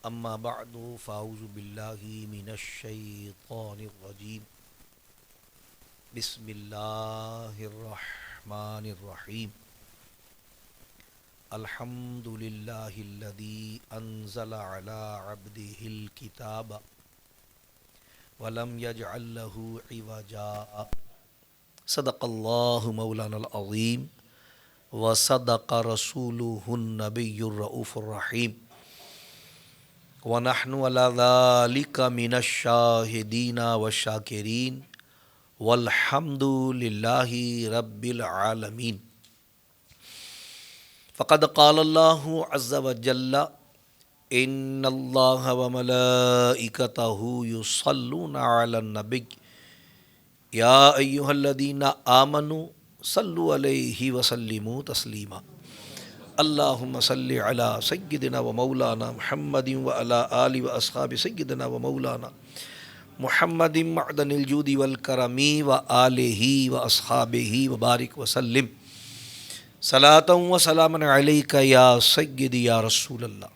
اما بعد فاعوذ باللہ من الشیطان الرجیم بسم اللہ الرحمن الرحیم الحمد للہ الذی انزل علی عبدہ الکتاب ولم یجعل لہ عوجا صدق اللہ مولانا العظیم وصدق رسولہ النبی الرؤوف الرحیم وَنَحْنُ عَلَى ذَلِكَ مِنَ الشَّاهِدِينَ وَالشَّاكِرِينَ وَالْحَمْدُ لِلَّهِ رَبِّ الْعَالَمِينَ فَقَدْ قَالَ اللَّهُ عَزَّ وَجَلَّ إِنَّ اللَّهَ وَمَلَائِكَتَهُ يُصَلُّونَ عَلَى النَّبِيِّ يَا أَيُّهَا الَّذِينَ آمَنُوا صَلُّوا عَلَيْهِ وَسَلِّمُوا تَسْلِيمًا اللہم صلی علی سیدنا و مولانا محمد و علی آل و اصحاب سیدنا و مولانا محمد معدن الجود والکرم و آلہ و اصحابہ و بارک وسلم صلاۃ و سلاما علیک یا سیدی یا رسول اللہ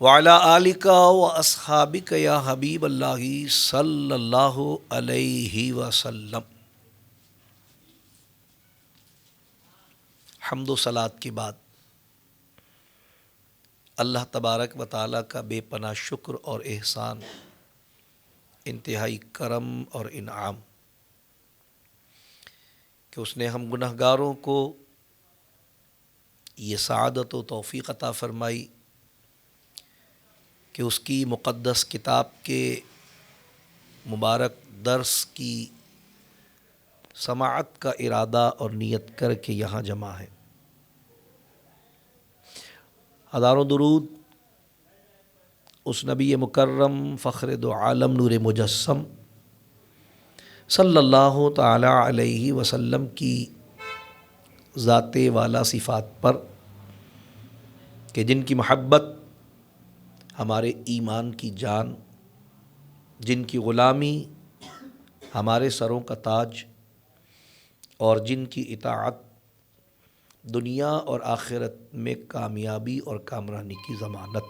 وعلی آلک و اصحابک یا حبیب اللہ صلی اللہ علیہ وسلم۔ حمد و صلات کے بعد اللہ تبارک و تعالیٰ کا بے پناہ شکر اور احسان، انتہائی کرم اور انعام کہ اس نے ہم گناہ گاروں کو یہ سعادت و توفیق عطا فرمائی کہ اس کی مقدس کتاب کے مبارک درس کی سماعت کا ارادہ اور نیت کر کے یہاں جمع ہے۔ ہزاروں درود اس نبی مکرم فخر دو عالم نور مجسم صلی اللہ تعالی علیہ وسلم کی ذات والا صفات پر کہ جن کی محبت ہمارے ایمان کی جان، جن کی غلامی ہمارے سروں کا تاج اور جن کی اطاعت دنیا اور آخرت میں کامیابی اور کامرانی کی ضمانت۔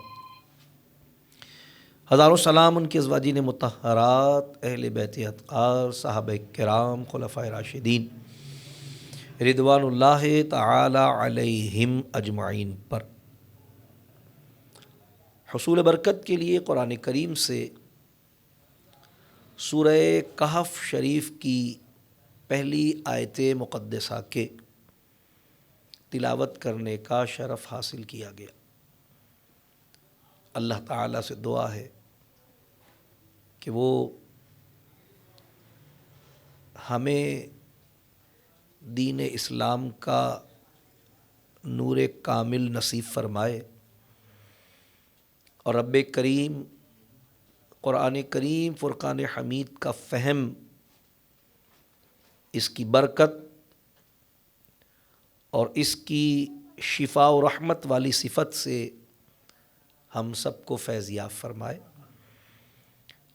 ہزاروں سلام ان کے ازواجین مطہرات، اہل بیت اطہار، صحابہ کرام، خلفائے راشدین رضوان اللہ تعالی علیہم اجمعین پر۔ حصول برکت کے لیے قرآن کریم سے سورہ کہف شریف کی پہلی آیت مقدسہ کے تلاوت کرنے کا شرف حاصل کیا گیا۔ اللہ تعالیٰ سے دعا ہے کہ وہ ہمیں دین اسلام کا نور کامل نصیب فرمائے اور رب کریم قرآن کریم فرقان حمید کا فہم، اس کی برکت اور اس کی شفا و رحمت والی صفت سے ہم سب کو فیض یاب فرمائے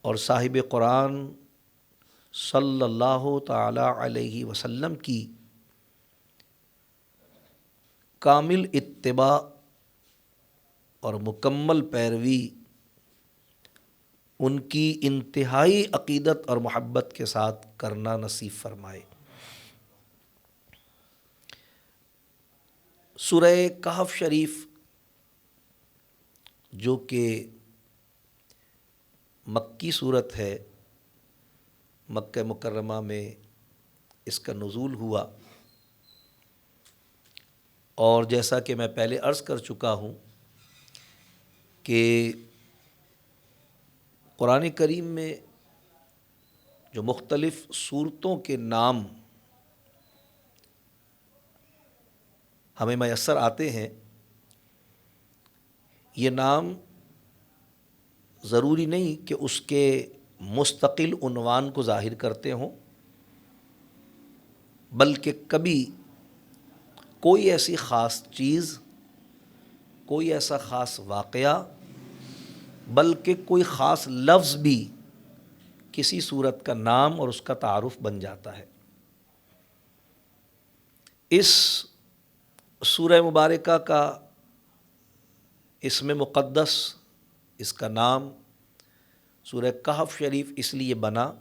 اور صاحب قرآن صلی اللہ تعالی علیہ وسلم کی کامل اتباع اور مکمل پیروی، ان کی انتہائی عقیدت اور محبت کے ساتھ کرنا نصیب فرمائے۔ سورہ کہف شریف جو کہ مکی صورت ہے، مکہ مکرمہ میں اس کا نزول ہوا، اور جیسا کہ میں پہلے عرض کر چکا ہوں کہ قرآن کریم میں جو مختلف صورتوں کے نام ہمیں میسر آتے ہیں، یہ نام ضروری نہیں کہ اس کے مستقل عنوان کو ظاہر کرتے ہوں، بلکہ کبھی کوئی ایسی خاص چیز، کوئی ایسا خاص واقعہ، بلکہ کوئی خاص لفظ بھی کسی صورت کا نام اور اس کا تعارف بن جاتا ہے۔ اس سورہ مبارکہ کا اسم مقدس، اس کا نام سورہ کہف شریف اس لیے بنا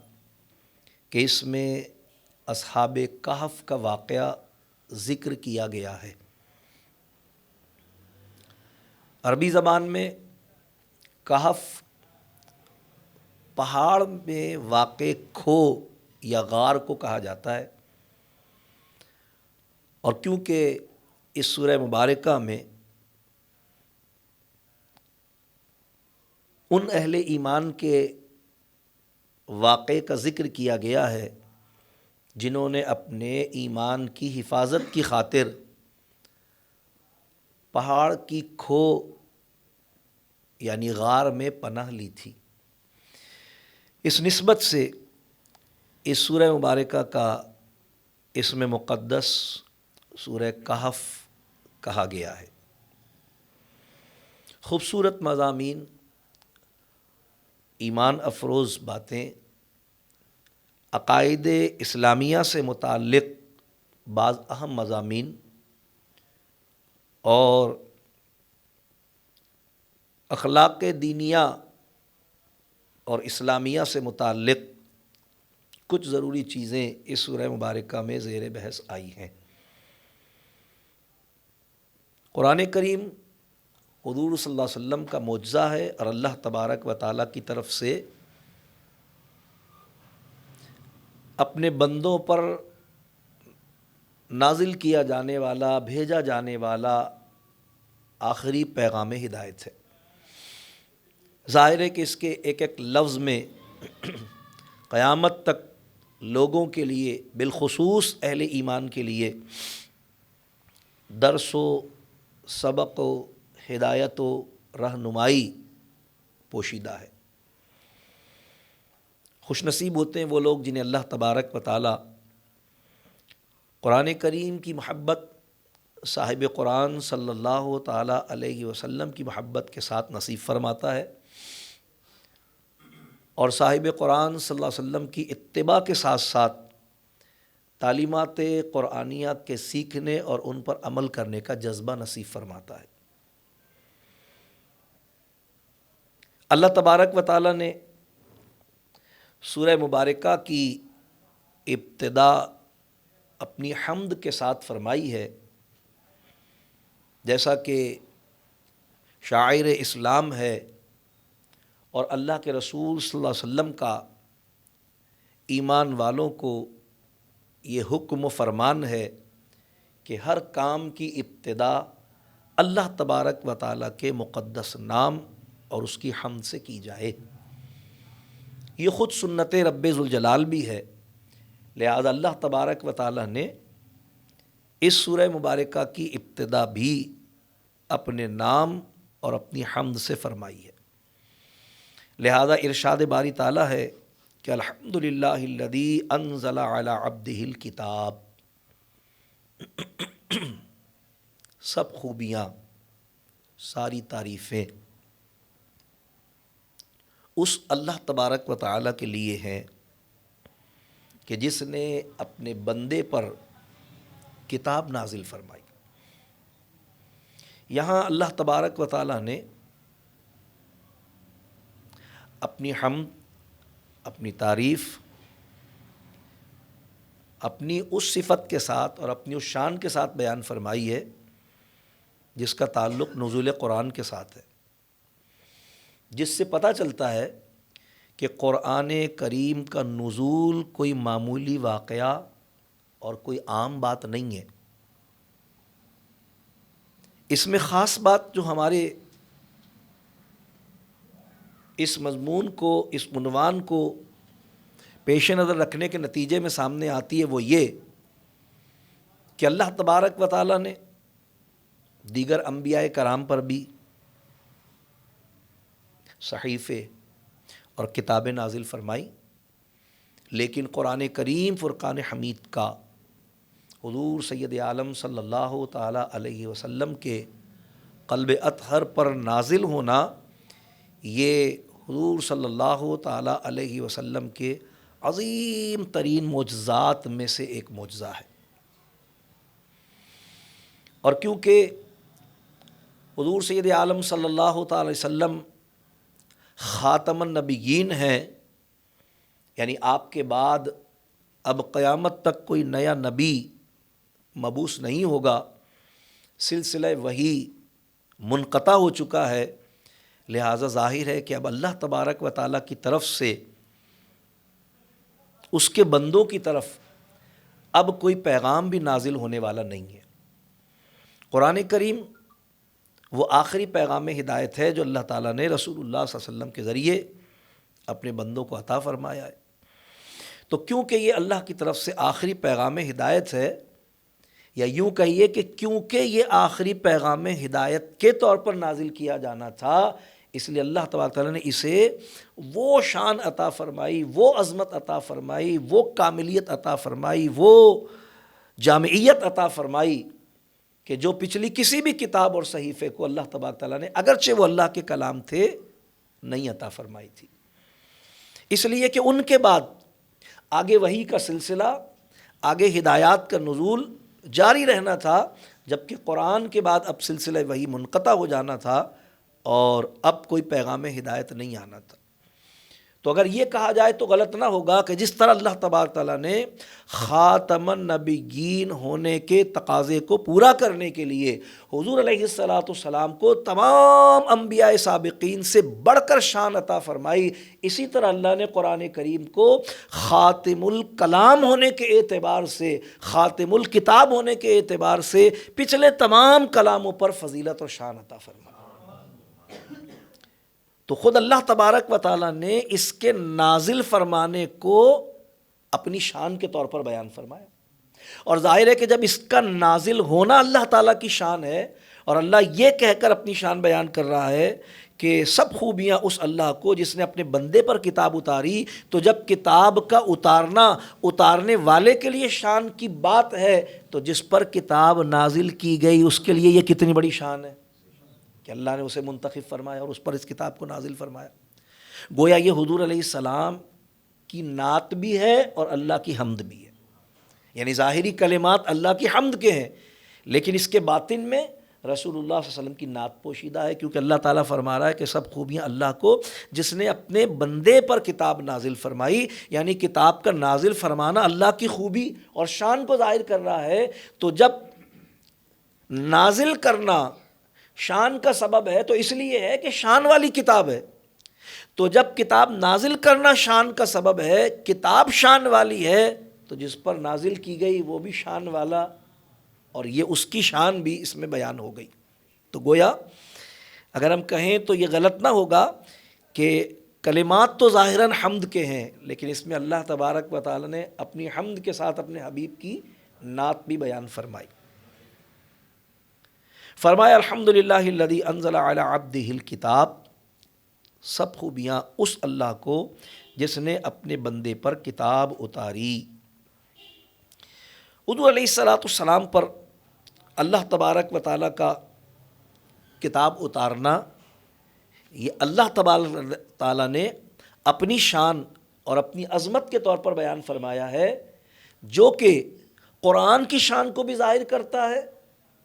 کہ اس میں اصحاب کہف کا واقعہ ذکر کیا گیا ہے۔ عربی زبان میں کہف پہاڑ میں واقع کھو یا غار کو کہا جاتا ہے، اور کیونکہ اس سورہ مبارکہ میں ان اہل ایمان کے واقعے کا ذکر کیا گیا ہے جنہوں نے اپنے ایمان کی حفاظت کی خاطر پہاڑ کی کھو یعنی غار میں پناہ لی تھی، اس نسبت سے اس سورہ مبارکہ کا اسم مقدس سورہ کہف کہا گیا ہے۔ خوبصورت مضامین، ایمان افروز باتیں، عقائد اسلامیہ سے متعلق بعض اہم مضامین اور اخلاق دینیہ اور اسلامیہ سے متعلق کچھ ضروری چیزیں اس سورہ مبارکہ میں زیر بحث آئی ہیں۔ قرآن کریم حضور صلی اللہ علیہ وسلم کا معجزہ ہے اور اللہ تبارک و تعالیٰ کی طرف سے اپنے بندوں پر نازل کیا جانے والا، بھیجا جانے والا آخری پیغام ہدایت ہے۔ ظاہر ہے کہ اس کے ایک ایک لفظ میں قیامت تک لوگوں کے لیے، بالخصوص اہل ایمان کے لیے درس و سبق و ہدایت و رہنمائی پوشیدہ ہے۔ خوش نصیب ہوتے ہیں وہ لوگ جنہیں اللہ تبارک و تعالی قرآن کریم کی محبت، صاحب قرآن صلی اللہ تعالی علیہ وسلم کی محبت کے ساتھ نصیب فرماتا ہے، اور صاحب قرآن صلی اللہ علیہ وسلم کی اتباع کے ساتھ ساتھ تعلیمات قرآنیہ کے سیکھنے اور ان پر عمل کرنے کا جذبہ نصیب فرماتا ہے۔ اللہ تبارک و تعالی نے سورہ مبارکہ کی ابتدا اپنی حمد کے ساتھ فرمائی ہے، جیسا کہ شاعر اسلام ہے اور اللہ کے رسول صلی اللہ علیہ وسلم کا ایمان والوں کو یہ حکم و فرمان ہے کہ ہر کام کی ابتدا اللہ تبارک و تعالیٰ کے مقدس نام اور اس کی حمد سے کی جائے۔ یہ خود سنت رب ذوالجلال بھی ہے، لہذا اللہ تبارک و تعالیٰ نے اس سورہ مبارکہ کی ابتدا بھی اپنے نام اور اپنی حمد سے فرمائی ہے۔ لہذا ارشاد باری تعالیٰ ہے کہ الحمدللہ الذی انزل علی عبدہ الکتاب، سب خوبیاں، ساری تعریفیں اس اللہ تبارک و تعالیٰ کے لیے ہیں کہ جس نے اپنے بندے پر کتاب نازل فرمائی۔ یہاں اللہ تبارک و تعالیٰ نے اپنی حمد، اپنی تعریف اپنی اس صفت کے ساتھ اور اپنی اس شان کے ساتھ بیان فرمائی ہے جس کا تعلق نزول قرآن کے ساتھ ہے، جس سے پتہ چلتا ہے کہ قرآن کریم کا نزول کوئی معمولی واقعہ اور کوئی عام بات نہیں ہے۔ اس میں خاص بات جو ہمارے اس مضمون کو، اس عنوان کو پیش نظر رکھنے کے نتیجے میں سامنے آتی ہے، وہ یہ کہ اللہ تبارک و تعالیٰ نے دیگر انبیاء کرام پر بھی صحیفے اور کتابیں نازل فرمائی، لیکن قرآن کریم فرقان حمید کا حضور سید عالم صلی اللہ تعالیٰ علیہ وسلم کے قلب اطہر پر نازل ہونا، یہ حضور صلی اللہ تعالیٰ علیہ وسلم کے عظیم ترین معجزات میں سے ایک معجزہ ہے۔ اور کیونکہ حضور سید عالم صلی اللہ تعالی علیہ وسلم خاتم النبیین ہیں، یعنی آپ کے بعد اب قیامت تک کوئی نیا نبی مبعوث نہیں ہوگا، سلسلہ وحی منقطع ہو چکا ہے، لہٰذا ظاہر ہے کہ اب اللہ تبارک و تعالیٰ کی طرف سے اس کے بندوں کی طرف اب کوئی پیغام بھی نازل ہونے والا نہیں ہے۔ قرآن کریم وہ آخری پیغام ہدایت ہے جو اللہ تعالیٰ نے رسول اللہ صلی اللہ علیہ وسلم کے ذریعے اپنے بندوں کو عطا فرمایا ہے۔ تو کیونکہ یہ اللہ کی طرف سے آخری پیغام ہدایت ہے، یا یوں کہیے کہ کیونکہ یہ آخری پیغام ہدایت کے طور پر نازل کیا جانا تھا، اس لیے اللہ تبارک تعالیٰ نے اسے وہ شان عطا فرمائی، وہ عظمت عطا فرمائی، وہ کاملیت عطا فرمائی، وہ جامعیت عطا فرمائی کہ جو پچھلی کسی بھی کتاب اور صحیفے کو اللہ تبارک تعالیٰ نے اگرچہ وہ اللہ کے کلام تھے نہیں عطا فرمائی تھی۔ اس لیے کہ ان کے بعد آگے وحی کا سلسلہ، آگے ہدایات کا نزول جاری رہنا تھا، جبکہ قرآن کے بعد اب سلسلہ وحی منقطع ہو جانا تھا اور اب کوئی پیغام ہدایت نہیں آنا تھا۔ تو اگر یہ کہا جائے تو غلط نہ ہوگا کہ جس طرح اللہ تبارک تعالیٰ نے خاتم النبیین ہونے کے تقاضے کو پورا کرنے کے لیے حضور علیہ السلام کو تمام انبیاء سابقین سے بڑھ کر شان عطا فرمائی، اسی طرح اللہ نے قرآن کریم کو خاتم الکلام ہونے کے اعتبار سے، خاتم الکتاب ہونے کے اعتبار سے پچھلے تمام کلاموں پر فضیلت اور شان عطا فرمائی۔ تو خود اللہ تبارک و تعالیٰ نے اس کے نازل فرمانے کو اپنی شان کے طور پر بیان فرمایا، اور ظاہر ہے کہ جب اس کا نازل ہونا اللہ تعالیٰ کی شان ہے اور اللہ یہ کہہ کر اپنی شان بیان کر رہا ہے کہ سب خوبیاں اس اللہ کو جس نے اپنے بندے پر کتاب اتاری، تو جب کتاب کا اتارنا اتارنے والے کے لیے شان کی بات ہے تو جس پر کتاب نازل کی گئی اس کے لیے یہ کتنی بڑی شان ہے کہ اللہ نے اسے منتخب فرمایا اور اس پر اس کتاب کو نازل فرمایا۔ گویا یہ حضور علیہ السلام کی نعت بھی ہے اور اللہ کی حمد بھی ہے، یعنی ظاہری کلمات اللہ کی حمد کے ہیں، لیکن اس کے باطن میں رسول اللہ صلی اللہ علیہ وسلم کی نعت پوشیدہ ہے، کیونکہ اللہ تعالیٰ فرما رہا ہے کہ سب خوبیاں اللہ کو جس نے اپنے بندے پر کتاب نازل فرمائی، یعنی کتاب کا نازل فرمانا اللہ کی خوبی اور شان کو ظاہر کر رہا ہے۔ تو جب نازل کرنا شان کا سبب ہے تو اس لیے ہے کہ شان والی کتاب ہے، تو جب کتاب نازل کرنا شان کا سبب ہے، کتاب شان والی ہے، تو جس پر نازل کی گئی وہ بھی شان والا، اور یہ اس کی شان بھی اس میں بیان ہو گئی۔ تو گویا اگر ہم کہیں تو یہ غلط نہ ہوگا کہ کلمات تو ظاہراً حمد کے ہیں، لیکن اس میں اللہ تبارک و تعالی نے اپنی حمد کے ساتھ اپنے حبیب کی نعت بھی بیان فرمائی۔ فرمایا الحمدللہ الذی انزل علی عبدہ الکتاب، سب خوبیاں اس اللہ کو جس نے اپنے بندے پر کتاب اتاری۔ حضور علیہ السلام پر اللہ تبارک و تعالیٰ کا کتاب اتارنا یہ اللہ تبارک تعالیٰ نے اپنی شان اور اپنی عظمت کے طور پر بیان فرمایا ہے، جو کہ قرآن کی شان کو بھی ظاہر کرتا ہے،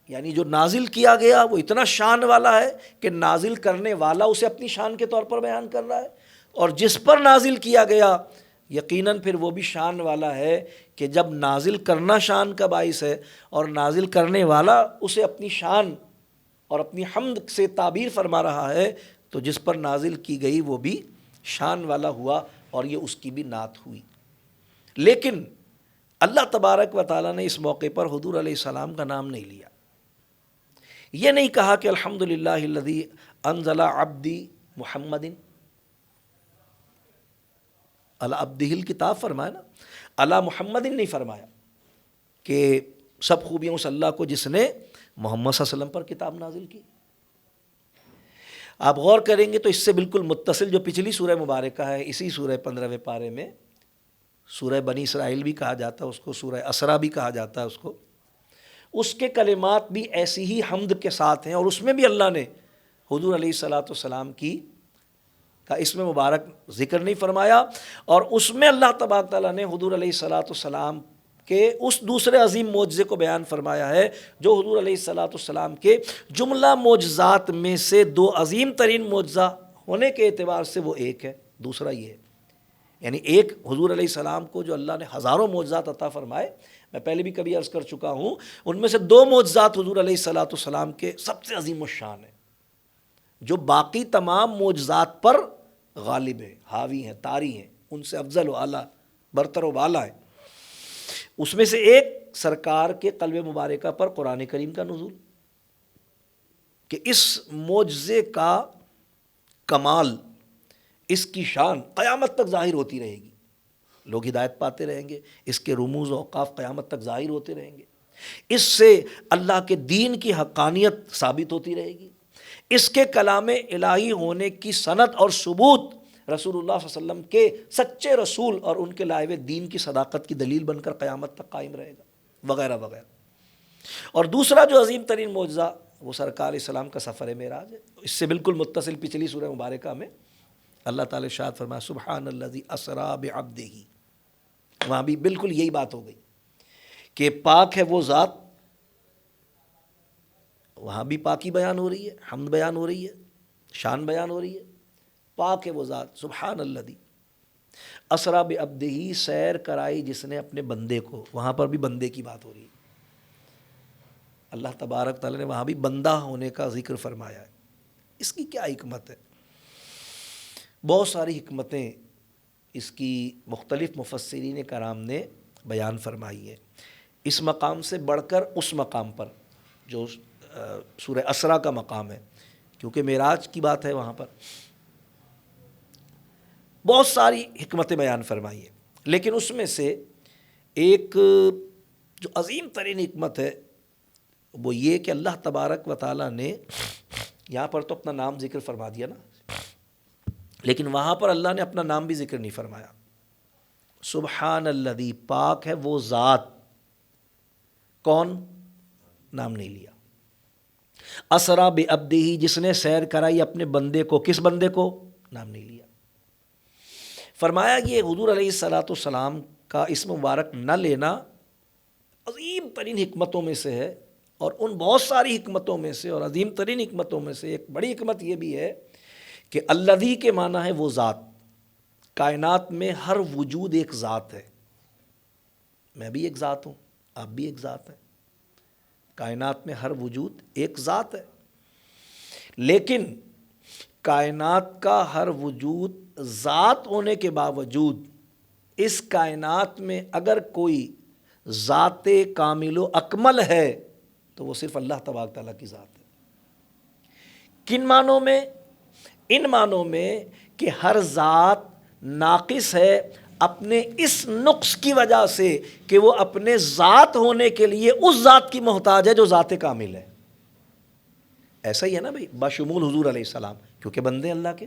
یعنی جو نازل کیا گیا وہ اتنا شان والا ہے کہ نازل کرنے والا اسے اپنی شان کے طور پر بیان کر رہا ہے، اور جس پر نازل کیا گیا یقیناً پھر وہ بھی شان والا ہے کہ جب نازل کرنا شان کا باعث ہے اور نازل کرنے والا اسے اپنی شان اور اپنی حمد سے تعبیر فرما رہا ہے، تو جس پر نازل کی گئی وہ بھی شان والا ہوا اور یہ اس کی بھی نعت ہوئی۔ لیکن اللہ تبارک و تعالیٰ نے اس موقع پر حضور علیہ السلام کا نام نہیں لیا، یہ نہیں کہا کہ الحمدللہ الذی انزل عبدی محمد علی عبدہ الکتاب، فرمایا نا، علی محمد نہیں فرمایا کہ سب خوبیاں اس اللہ کو جس نے محمد صلی اللہ علیہ وسلم پر کتاب نازل کی۔ آپ غور کریں گے تو اس سے بالکل متصل جو پچھلی سورہ مبارکہ ہے، اسی سورہ 15ویں پارے میں سورہ بنی اسرائیل بھی کہا جاتا ہے اس کو، سورہ اسرا بھی کہا جاتا ہے اس کو، اس کے کلمات بھی ایسی ہی حمد کے ساتھ ہیں، اور اس میں بھی اللہ نے حضور علیہ السلام کا اسم مبارک ذکر نہیں فرمایا، اور اس میں اللہ تبارک تعالیٰ نے حضور علیہ السلام کہ اس دوسرے عظیم معجزے کو بیان فرمایا ہے جو حضور علیہ الصلاۃ والسلام کے جملہ معجزات میں سے دو عظیم ترین معجزہ ہونے کے اعتبار سے وہ ایک ہے، دوسرا یہ ہے، یعنی ایک حضور علیہ السلام کو جو اللہ نے ہزاروں معجزات عطا فرمائے، میں پہلے بھی کبھی عرض کر چکا ہوں، ان میں سے دو معجزات حضور علیہ الصلاۃ والسلام کے سب سے عظیم الشان ہیں، جو باقی تمام معجزات پر غالب ہیں، حاوی ہیں، طاری ہیں، ان سے افضل و اعلیٰ، برتر و بالا ہیں۔ اس میں سے ایک سرکار کے قلب مبارکہ پر قرآن کریم کا نزول، کہ اس معجزے کا کمال، اس کی شان قیامت تک ظاہر ہوتی رہے گی، لوگ ہدایت پاتے رہیں گے، اس کے رموز و اوقاف قیامت تک ظاہر ہوتے رہیں گے، اس سے اللہ کے دین کی حقانیت ثابت ہوتی رہے گی، اس کے کلام الہی ہونے کی سند اور ثبوت رسول اللہ صلی اللہ علیہ وسلم کے سچے رسول اور ان کے لائے ہوئے دین کی صداقت کی دلیل بن کر قیامت تک قائم رہے گا، وغیرہ وغیرہ۔ اور دوسرا جو عظیم ترین معجزہ وہ سرکار علیہ السلام کا سفر معراج ہے۔ اس سے بالکل متصل پچھلی سورہ مبارکہ میں اللہ تعالی ارشاد فرمایا سبحان الذی اسریٰ بعبدہ، وہاں بھی بالکل یہی بات ہو گئی کہ پاک ہے وہ ذات، وہاں بھی پاکی بیان ہو رہی ہے، حمد بیان ہو رہی ہے، شان بیان ہو رہی ہے، پاک ہے وہ ذات، سبحان الذی اسریٰ بعبدہ، سیر کرائی جس نے اپنے بندے کو، وہاں پر بھی بندے کی بات ہو رہی ہے، اللہ تبارک تعالیٰ نے وہاں بھی بندہ ہونے کا ذکر فرمایا ہے۔ اس کی کیا حکمت ہے؟ بہت ساری حکمتیں اس کی مختلف مفسرین کرام نے بیان فرمائی ہے۔ اس مقام سے بڑھ کر اس مقام پر جو سورہ اسریٰ کا مقام ہے، کیونکہ معراج کی بات ہے، وہاں پر بہت ساری حکمتیں بیان فرمائی ہیں، لیکن اس میں سے ایک جو عظیم ترین حکمت ہے وہ یہ کہ اللہ تبارک و تعالیٰ نے یہاں پر تو اپنا نام ذکر فرما دیا نا، لیکن وہاں پر اللہ نے اپنا نام بھی ذکر نہیں فرمایا۔ سبحان الذی، پاک ہے وہ ذات، کون؟ نام نہیں لیا۔ اسریٰ بعبدہ، جس نے سیر کرائی اپنے بندے کو، کس بندے کو؟ نام نہیں لیا۔ فرمایا یہ حضور علیہ الصلاۃ والسلام کا اسم مبارک نہ لینا عظیم ترین حکمتوں میں سے ہے، اور ان بہت ساری حکمتوں میں سے اور عظیم ترین حکمتوں میں سے ایک بڑی حکمت یہ بھی ہے کہ الذی کے معنی ہے وہ ذات۔ کائنات میں ہر وجود ایک ذات ہے، میں بھی ایک ذات ہوں، آپ بھی ایک ذات ہیں، کائنات میں ہر وجود ایک ذات ہے، لیکن کائنات کا ہر وجود ذات ہونے کے باوجود اس کائنات میں اگر کوئی ذات کامل و اکمل ہے تو وہ صرف اللہ تبارک تعالیٰ کی ذات ہے۔ کن معنوں میں؟ ان معنوں میں کہ ہر ذات ناقص ہے اپنے اس نقص کی وجہ سے کہ وہ اپنے ذات ہونے کے لیے اس ذات کی محتاج ہے جو ذات کامل ہے۔ ایسا ہی ہے نا بھائی، بشمول حضور علیہ السلام، کیونکہ بندے اللہ کے،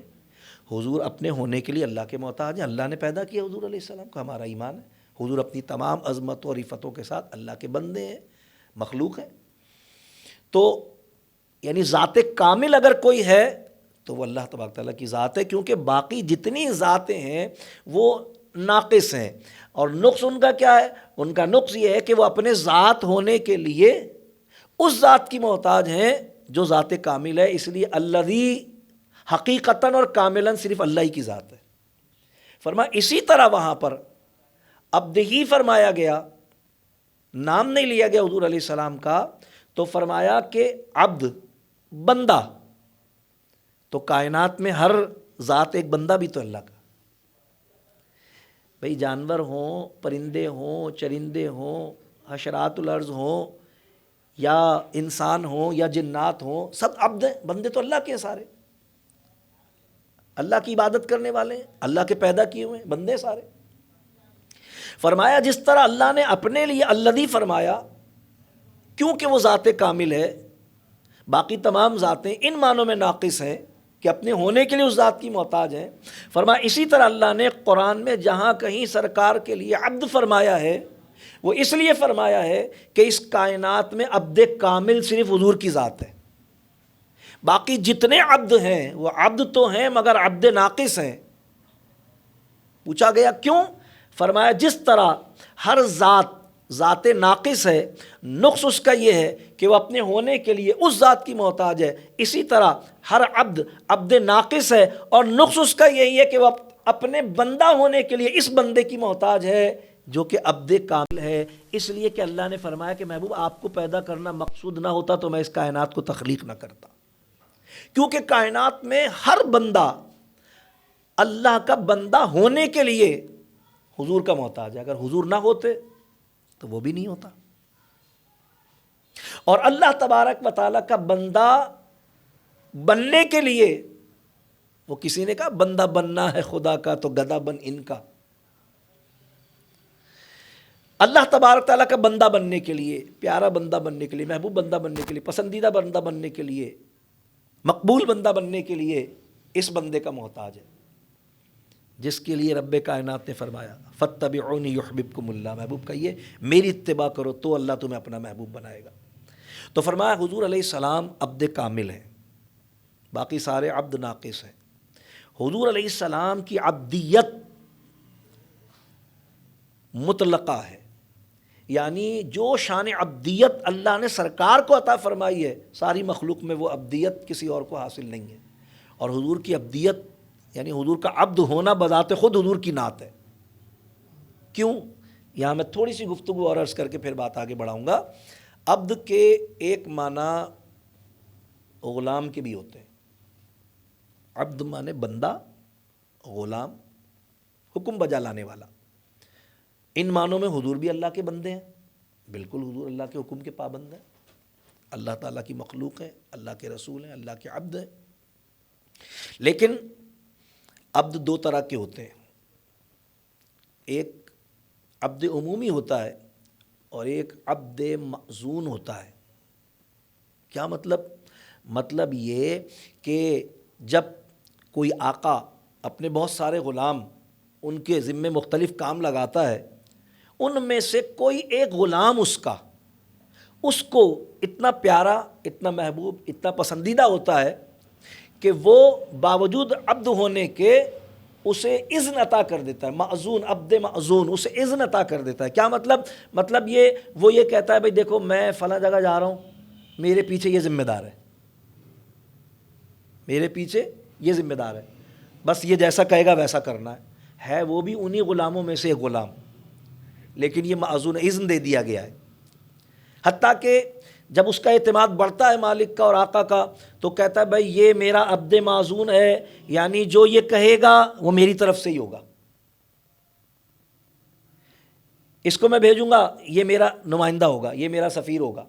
حضور اپنے ہونے کے لیے اللہ کے محتاج ہیں، اللہ نے پیدا کیا حضور علیہ السلام کو، ہمارا ایمان ہے، حضور اپنی تمام عظمتوں اور عفتوں کے ساتھ اللہ کے بندے ہیں، مخلوق ہیں۔ تو یعنی ذات کامل اگر کوئی ہے تو وہ اللہ تبارک تعالیٰ کی ذات ہے، کیونکہ باقی جتنی ذاتیں ہیں وہ ناقص ہیں، اور نقص ان کا کیا ہے؟ ان کا نقص یہ ہے کہ وہ اپنے ذات ہونے کے لیے اس ذات کی محتاج ہیں جو ذات کامل ہے، اس لیے الذی حقیقتاً اور کاملاً صرف اللہ ہی کی ذات ہے۔ فرمایا اسی طرح وہاں پر عبدہ فرمایا گیا، نام نہیں لیا گیا حضور علیہ السلام کا، تو فرمایا کہ عبد، بندہ، تو کائنات میں ہر ذات ایک بندہ بھی تو اللہ کا، بھئی جانور ہوں، پرندے ہوں، چرندے ہوں، حشرات الارض ہوں، یا انسان ہوں یا جنات ہوں، سب عبد ہیں، بندے تو اللہ کے ہیں سارے، اللہ کی عبادت کرنے والے ہیں، اللہ کے پیدا کیے ہوئے ہیں، بندے سارے۔ فرمایا جس طرح اللہ نے اپنے لیے الذی فرمایا کیونکہ وہ ذات کامل ہے، باقی تمام ذاتیں ان معنوں میں ناقص ہیں کہ اپنے ہونے کے لیے اس ذات کی محتاج ہیں۔ فرمایا اسی طرح اللہ نے قرآن میں جہاں کہیں سرکار کے لیے عبد فرمایا ہے وہ اس لیے فرمایا ہے کہ اس کائنات میں عبد کامل صرف حضور کی ذات ہے، باقی جتنے عبد ہیں وہ عبد تو ہیں مگر عبد ناقص ہیں۔ پوچھا گیا کیوں؟ فرمایا جس طرح ہر ذات ذات ناقص ہے، نقص اس کا یہ ہے کہ وہ اپنے ہونے کے لیے اس ذات کی محتاج ہے. اسی طرح ہر عبد ناقص ہے، اور نقص اس کا یہی ہے کہ وہ اپنے بندہ ہونے کے لیے اس بندے کی محتاج ہے جو کہ عبد کامل ہے. اس لیے کہ اللہ نے فرمایا کہ محبوب آپ کو پیدا کرنا مقصود نہ ہوتا تو میں اس کائنات کو تخلیق نہ کرتا، کیونکہ کائنات میں ہر بندہ اللہ کا بندہ ہونے کے لیے حضور کا محتاج ہے. اگر حضور نہ ہوتے تو وہ بھی نہیں ہوتا. اور اللہ تبارک و تعالیٰ کا بندہ بننے کے لیے، وہ کسی نے کہا بندہ بننا ہے خدا کا تو گدھا بن ان کا. اللہ تبارک تعالیٰ کا بندہ بننے کے لیے، پیارا بندہ بننے کے لیے، محبوب بندہ بننے کے لیے، پسندیدہ بندہ بننے کے لیے، مقبول بندہ بننے کے لیے اس بندے کا محتاج ہے، جس کے لیے رب کائنات نے فرمایا فاتبعونی یحببکم اللہ. محبوب کہیے میری اتباع کرو تو اللہ تمہیں اپنا محبوب بنائے گا. تو فرمایا حضور علیہ السلام عبد کامل ہیں، باقی سارے عبد ناقص ہیں. حضور علیہ السلام کی عبدیت مطلقہ ہے، یعنی جو شان عبدیت اللہ نے سرکار کو عطا فرمائی ہے ساری مخلوق میں وہ عبدیت کسی اور کو حاصل نہیں ہے. اور حضور کی عبدیت یعنی حضور کا عبد ہونا بذات خود حضور کی نعت ہے. کیوں؟ یہاں میں تھوڑی سی گفتگو اور عرض کر کے پھر بات آگے بڑھاؤں گا. عبد کے ایک معنی غلام کے بھی ہوتے ہیں. عبد مانے بندہ، غلام حکم بجا لانے والا. ان معنوں میں حضور بھی اللہ کے بندے ہیں، بالکل حضور اللہ کے حکم کے پابند ہیں، اللہ تعالیٰ کی مخلوق ہیں، اللہ کے رسول ہیں، اللہ کے عبد ہیں. لیکن عبد دو طرح کے ہوتے ہیں، ایک عبد عمومی ہوتا ہے اور ایک عبد معزون ہوتا ہے. کیا مطلب؟ مطلب یہ کہ جب کوئی آقا اپنے بہت سارے غلام ان کے ذمے مختلف کام لگاتا ہے، ان میں سے کوئی ایک غلام اس کو اتنا پیارا، اتنا محبوب، اتنا پسندیدہ ہوتا ہے کہ وہ باوجود عبد ہونے کے اسے اذن عطا کر دیتا ہے. معزون، عبد معزون، اسے اذن عطا کر دیتا ہے. کیا مطلب؟ مطلب وہ یہ کہتا ہے بھئی دیکھو میں فلاں جگہ جا رہا ہوں، میرے پیچھے یہ ذمہ دار ہے، میرے پیچھے یہ ذمہ دار ہے، بس یہ جیسا کہے گا ویسا کرنا ہے. وہ بھی انہی غلاموں میں سے ایک غلام، لیکن یہ معزون اذن دے دیا گیا ہے. حتیٰ کہ جب اس کا اعتماد بڑھتا ہے مالک کا اور آقا کا تو کہتا ہے بھائی یہ میرا عبد معزون ہے، یعنی جو یہ کہے گا وہ میری طرف سے ہی ہوگا، اس کو میں بھیجوں گا یہ میرا نمائندہ ہوگا، یہ میرا سفیر ہوگا،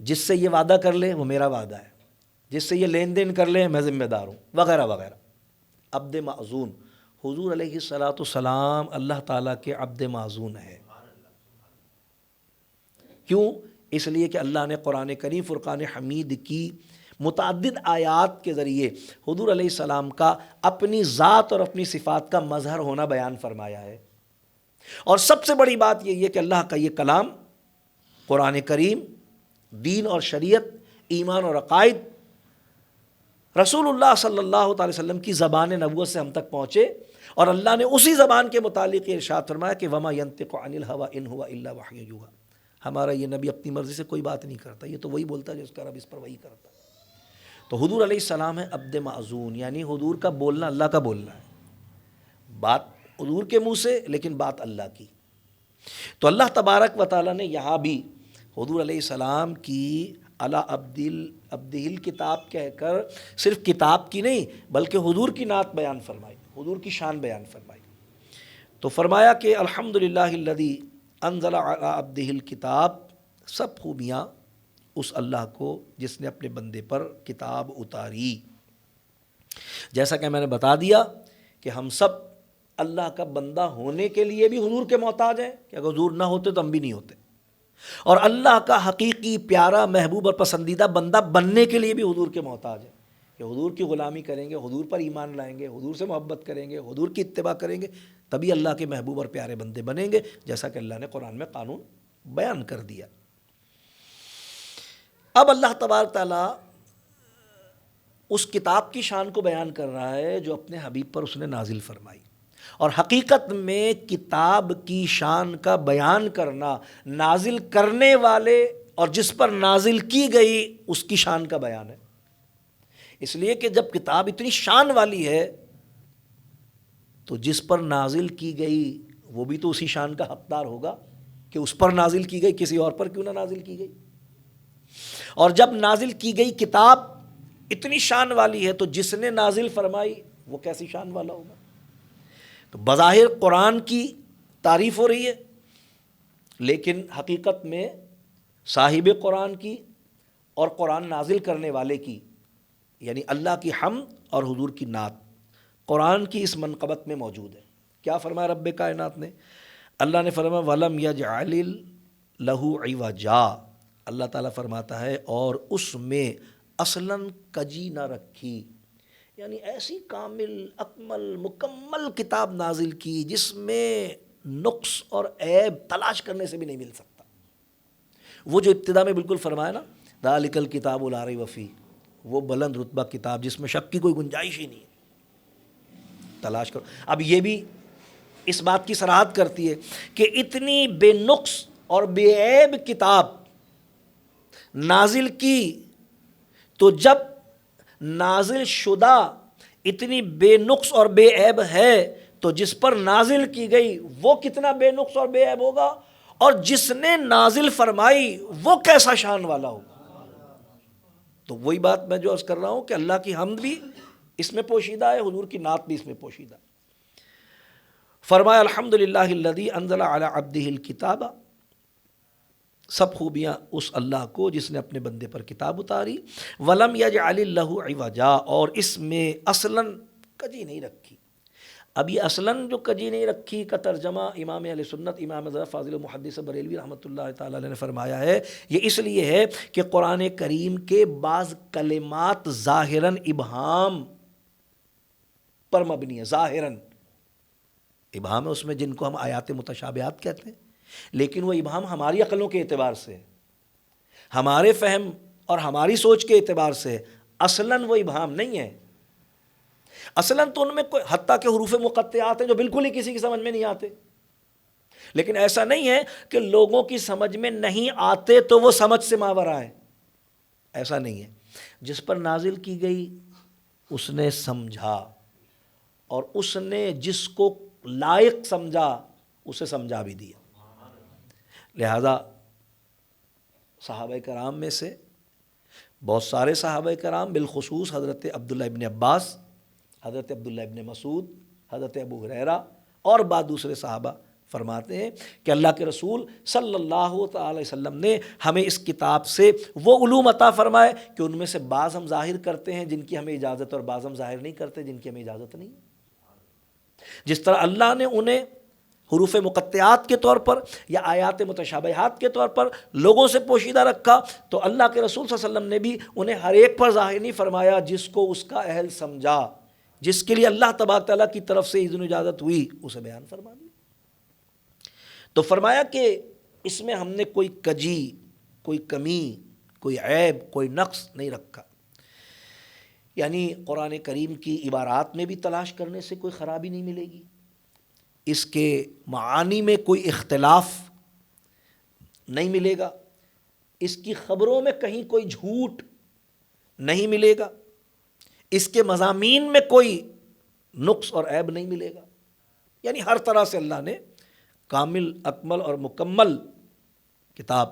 جس سے یہ وعدہ کر لے وہ میرا وعدہ ہے، جس سے یہ لین دین کر لے میں ذمہ دار ہوں، وغیرہ وغیرہ. عبد معزون. حضور علیہ الصلاۃ والسلام اللہ تعالیٰ کے عبد معزون ہے. کیوں؟ اس لیے کہ اللہ نے قرآن کریم فرقان حمید کی متعدد آیات کے ذریعے حضور علیہ السلام کا اپنی ذات اور اپنی صفات کا مظہر ہونا بیان فرمایا ہے. اور سب سے بڑی بات یہ ہے کہ اللہ کا یہ کلام قرآن کریم دین اور شریعت، ایمان اور عقائد رسول اللہ صلی اللہ تعالی وسلم کی زبان نبوت سے ہم تک پہنچے، اور اللہ نے اسی زبان کے متعلق ارشاد فرمایا کہ وما ينطق عن الهوى ان هو الا وحی یوحى. ہمارا یہ نبی اپنی مرضی سے کوئی بات نہیں کرتا، یہ تو وہی بولتا ہے جو اس کا رب اس پر وہی کرتا. تو حضور علیہ السلام ہے عبد معزون، یعنی حضور کا بولنا اللہ کا بولنا ہے، بات حضور کے منہ سے لیکن بات اللہ کی. تو اللہ تبارک و تعالیٰ نے یہاں بھی حضور علیہ السلام کی علی عبدہ کتاب کہہ کر صرف کتاب کی نہیں بلکہ حضور کی نعت بیان فرمائی، حضور کی شان بیان فرمائی. تو فرمایا کہ الحمدللہ الذی انزل علی عبدہ الکتاب، سب خوبیاں اس اللہ کو جس نے اپنے بندے پر کتاب اتاری. جیسا کہ میں نے بتا دیا کہ ہم سب اللہ کا بندہ ہونے کے لیے بھی حضور کے محتاج ہیں، کہ اگر حضور نہ ہوتے تو ہم بھی نہیں ہوتے، اور اللہ کا حقیقی پیارا محبوب اور پسندیدہ بندہ بننے کے لیے بھی حضور کے محتاج ہیں، کہ حضور کی غلامی کریں گے، حضور پر ایمان لائیں گے، حضور سے محبت کریں گے، حضور کی اتباع کریں گے، تبھی اللہ کے محبوب اور پیارے بندے بنیں گے، جیسا کہ اللہ نے قرآن میں قانون بیان کر دیا. اب اللہ تبارک تعالیٰ اس کتاب کی شان کو بیان کر رہا ہے جو اپنے حبیب پر اس نے نازل فرمائی. اور حقیقت میں کتاب کی شان کا بیان کرنا نازل کرنے والے اور جس پر نازل کی گئی اس کی شان کا بیان ہے. اس لیے کہ جب کتاب اتنی شان والی ہے تو جس پر نازل کی گئی وہ بھی تو اسی شان کا حقدار ہوگا کہ اس پر نازل کی گئی، کسی اور پر کیوں نہ نازل کی گئی. اور جب نازل کی گئی کتاب اتنی شان والی ہے تو جس نے نازل فرمائی وہ کیسی شان والا ہوگا. تو بظاہر قرآن کی تعریف ہو رہی ہے، لیکن حقیقت میں صاحب قرآن کی اور قرآن نازل کرنے والے کی یعنی اللہ کی حمد اور حضور کی نعت قرآن کی اس منقبت میں موجود ہے. کیا فرمایا رب کائنات نے؟ اللہ نے فرمایا وَلَمْ يَجْعَلِ لَهُ عِوَجًا. اللہ تعالیٰ فرماتا ہے اور اس میں اصلاً کجی نہ رکھی، یعنی ایسی کامل اکمل مکمل کتاب نازل کی جس میں نقص اور عیب تلاش کرنے سے بھی نہیں مل سکتا. وہ جو ابتدا میں بالکل فرمایا نا ذَلِكَ الْكِتَابُ لَا رَيْبَ فِيهِ، وہ بلند رتبہ کتاب جس میں شک کی کوئی گنجائش ہی نہیں ہے، تلاش کرو. اب یہ بھی اس بات کی صراحت کرتی ہے کہ اتنی بے نقص اور بے عیب کتاب نازل کی تو جب نازل شدہ اتنی بے نقص اور بے عیب ہے تو جس پر نازل کی گئی وہ کتنا بے نقص اور بے عیب ہوگا، اور جس نے نازل فرمائی وہ کیسا شان والا ہوگا. تو وہی بات میں جو عرض کر رہا ہوں کہ اللہ کی حمد بھی اس میں پوشیدہ ہے، حضور کی نعت بھی اس میں پوشیدہ ہے. فرمایا الحمدللہ الذی انزل علی عبدہ الکتاب، سب خوبیاں اس اللہ کو جس نے اپنے بندے پر کتاب اتاری. ولم یجعل لہ عوجا، اور اس میں اصلاً کجی نہیں رکھی. اب یہ اصلاً جو کجی نہیں رکھی کا ترجمہ امام اہل سنت امام ذرا فاضل و محدث بریلوی رحمۃ اللہ تعالیٰ علیہ نے فرمایا ہے یہ اس لیے ہے کہ قرآن کریم کے بعض کلمات ظاہراً ابہام پر مبنی ہے. ظاہراً ابہام ہے اس میں جن کو ہم آیات متشابہات کہتے ہیں، لیکن وہ ابہام ہماری عقلوں کے اعتبار سے، ہمارے فہم اور ہماری سوچ کے اعتبار سے، اصلاً وہ ابہام نہیں ہے. اصلاً تو ان میں کوئی حتیٰ کہ حروف مقطعات ہیں جو بالکل ہی کسی کی سمجھ میں نہیں آتے، لیکن ایسا نہیں ہے کہ لوگوں کی سمجھ میں نہیں آتے تو وہ سمجھ سے ماورا ہیں، ایسا نہیں ہے. جس پر نازل کی گئی اس نے سمجھا، اور اس نے جس کو لائق سمجھا اسے سمجھا بھی دیا. لہذا صحابہ کرام میں سے بہت سارے صحابہ کرام بالخصوص حضرت عبداللہ ابن عباس، حضرت عبداللہ ابن مسعود، حضرت ابو ہریرہ اور بعض دوسرے صحابہ فرماتے ہیں کہ اللہ کے رسول صلی اللہ تعالی وسلم نے ہمیں اس کتاب سے وہ علوم عطا فرمائے کہ ان میں سے بعض ہم ظاہر کرتے ہیں جن کی ہمیں اجازت، اور بعض ہم ظاہر نہیں کرتے جن کی ہمیں اجازت نہیں. جس طرح اللہ نے انہیں حروف مقطعات کے طور پر یا آیات متشابہات کے طور پر لوگوں سے پوشیدہ رکھا، تو اللہ کے رسول صلی اللہ علیہ وسلم نے بھی انہیں ہر ایک پر ظاہر نہیں فرمایا. جس کو اس کا اہل سمجھا، جس کے لیے اللہ تبارک تعالیٰ کی طرف سے اذن و اجازت ہوئی، اسے بیان فرما دیا. تو فرمایا کہ اس میں ہم نے کوئی کجی، کوئی کمی، کوئی عیب، کوئی نقص نہیں رکھا. یعنی قرآن کریم کی عبارات میں بھی تلاش کرنے سے کوئی خرابی نہیں ملے گی، اس کے معانی میں کوئی اختلاف نہیں ملے گا، اس کی خبروں میں کہیں کوئی جھوٹ نہیں ملے گا، اس کے مضامین میں کوئی نقص اور عیب نہیں ملے گا. یعنی ہر طرح سے اللہ نے کامل اکمل اور مکمل کتاب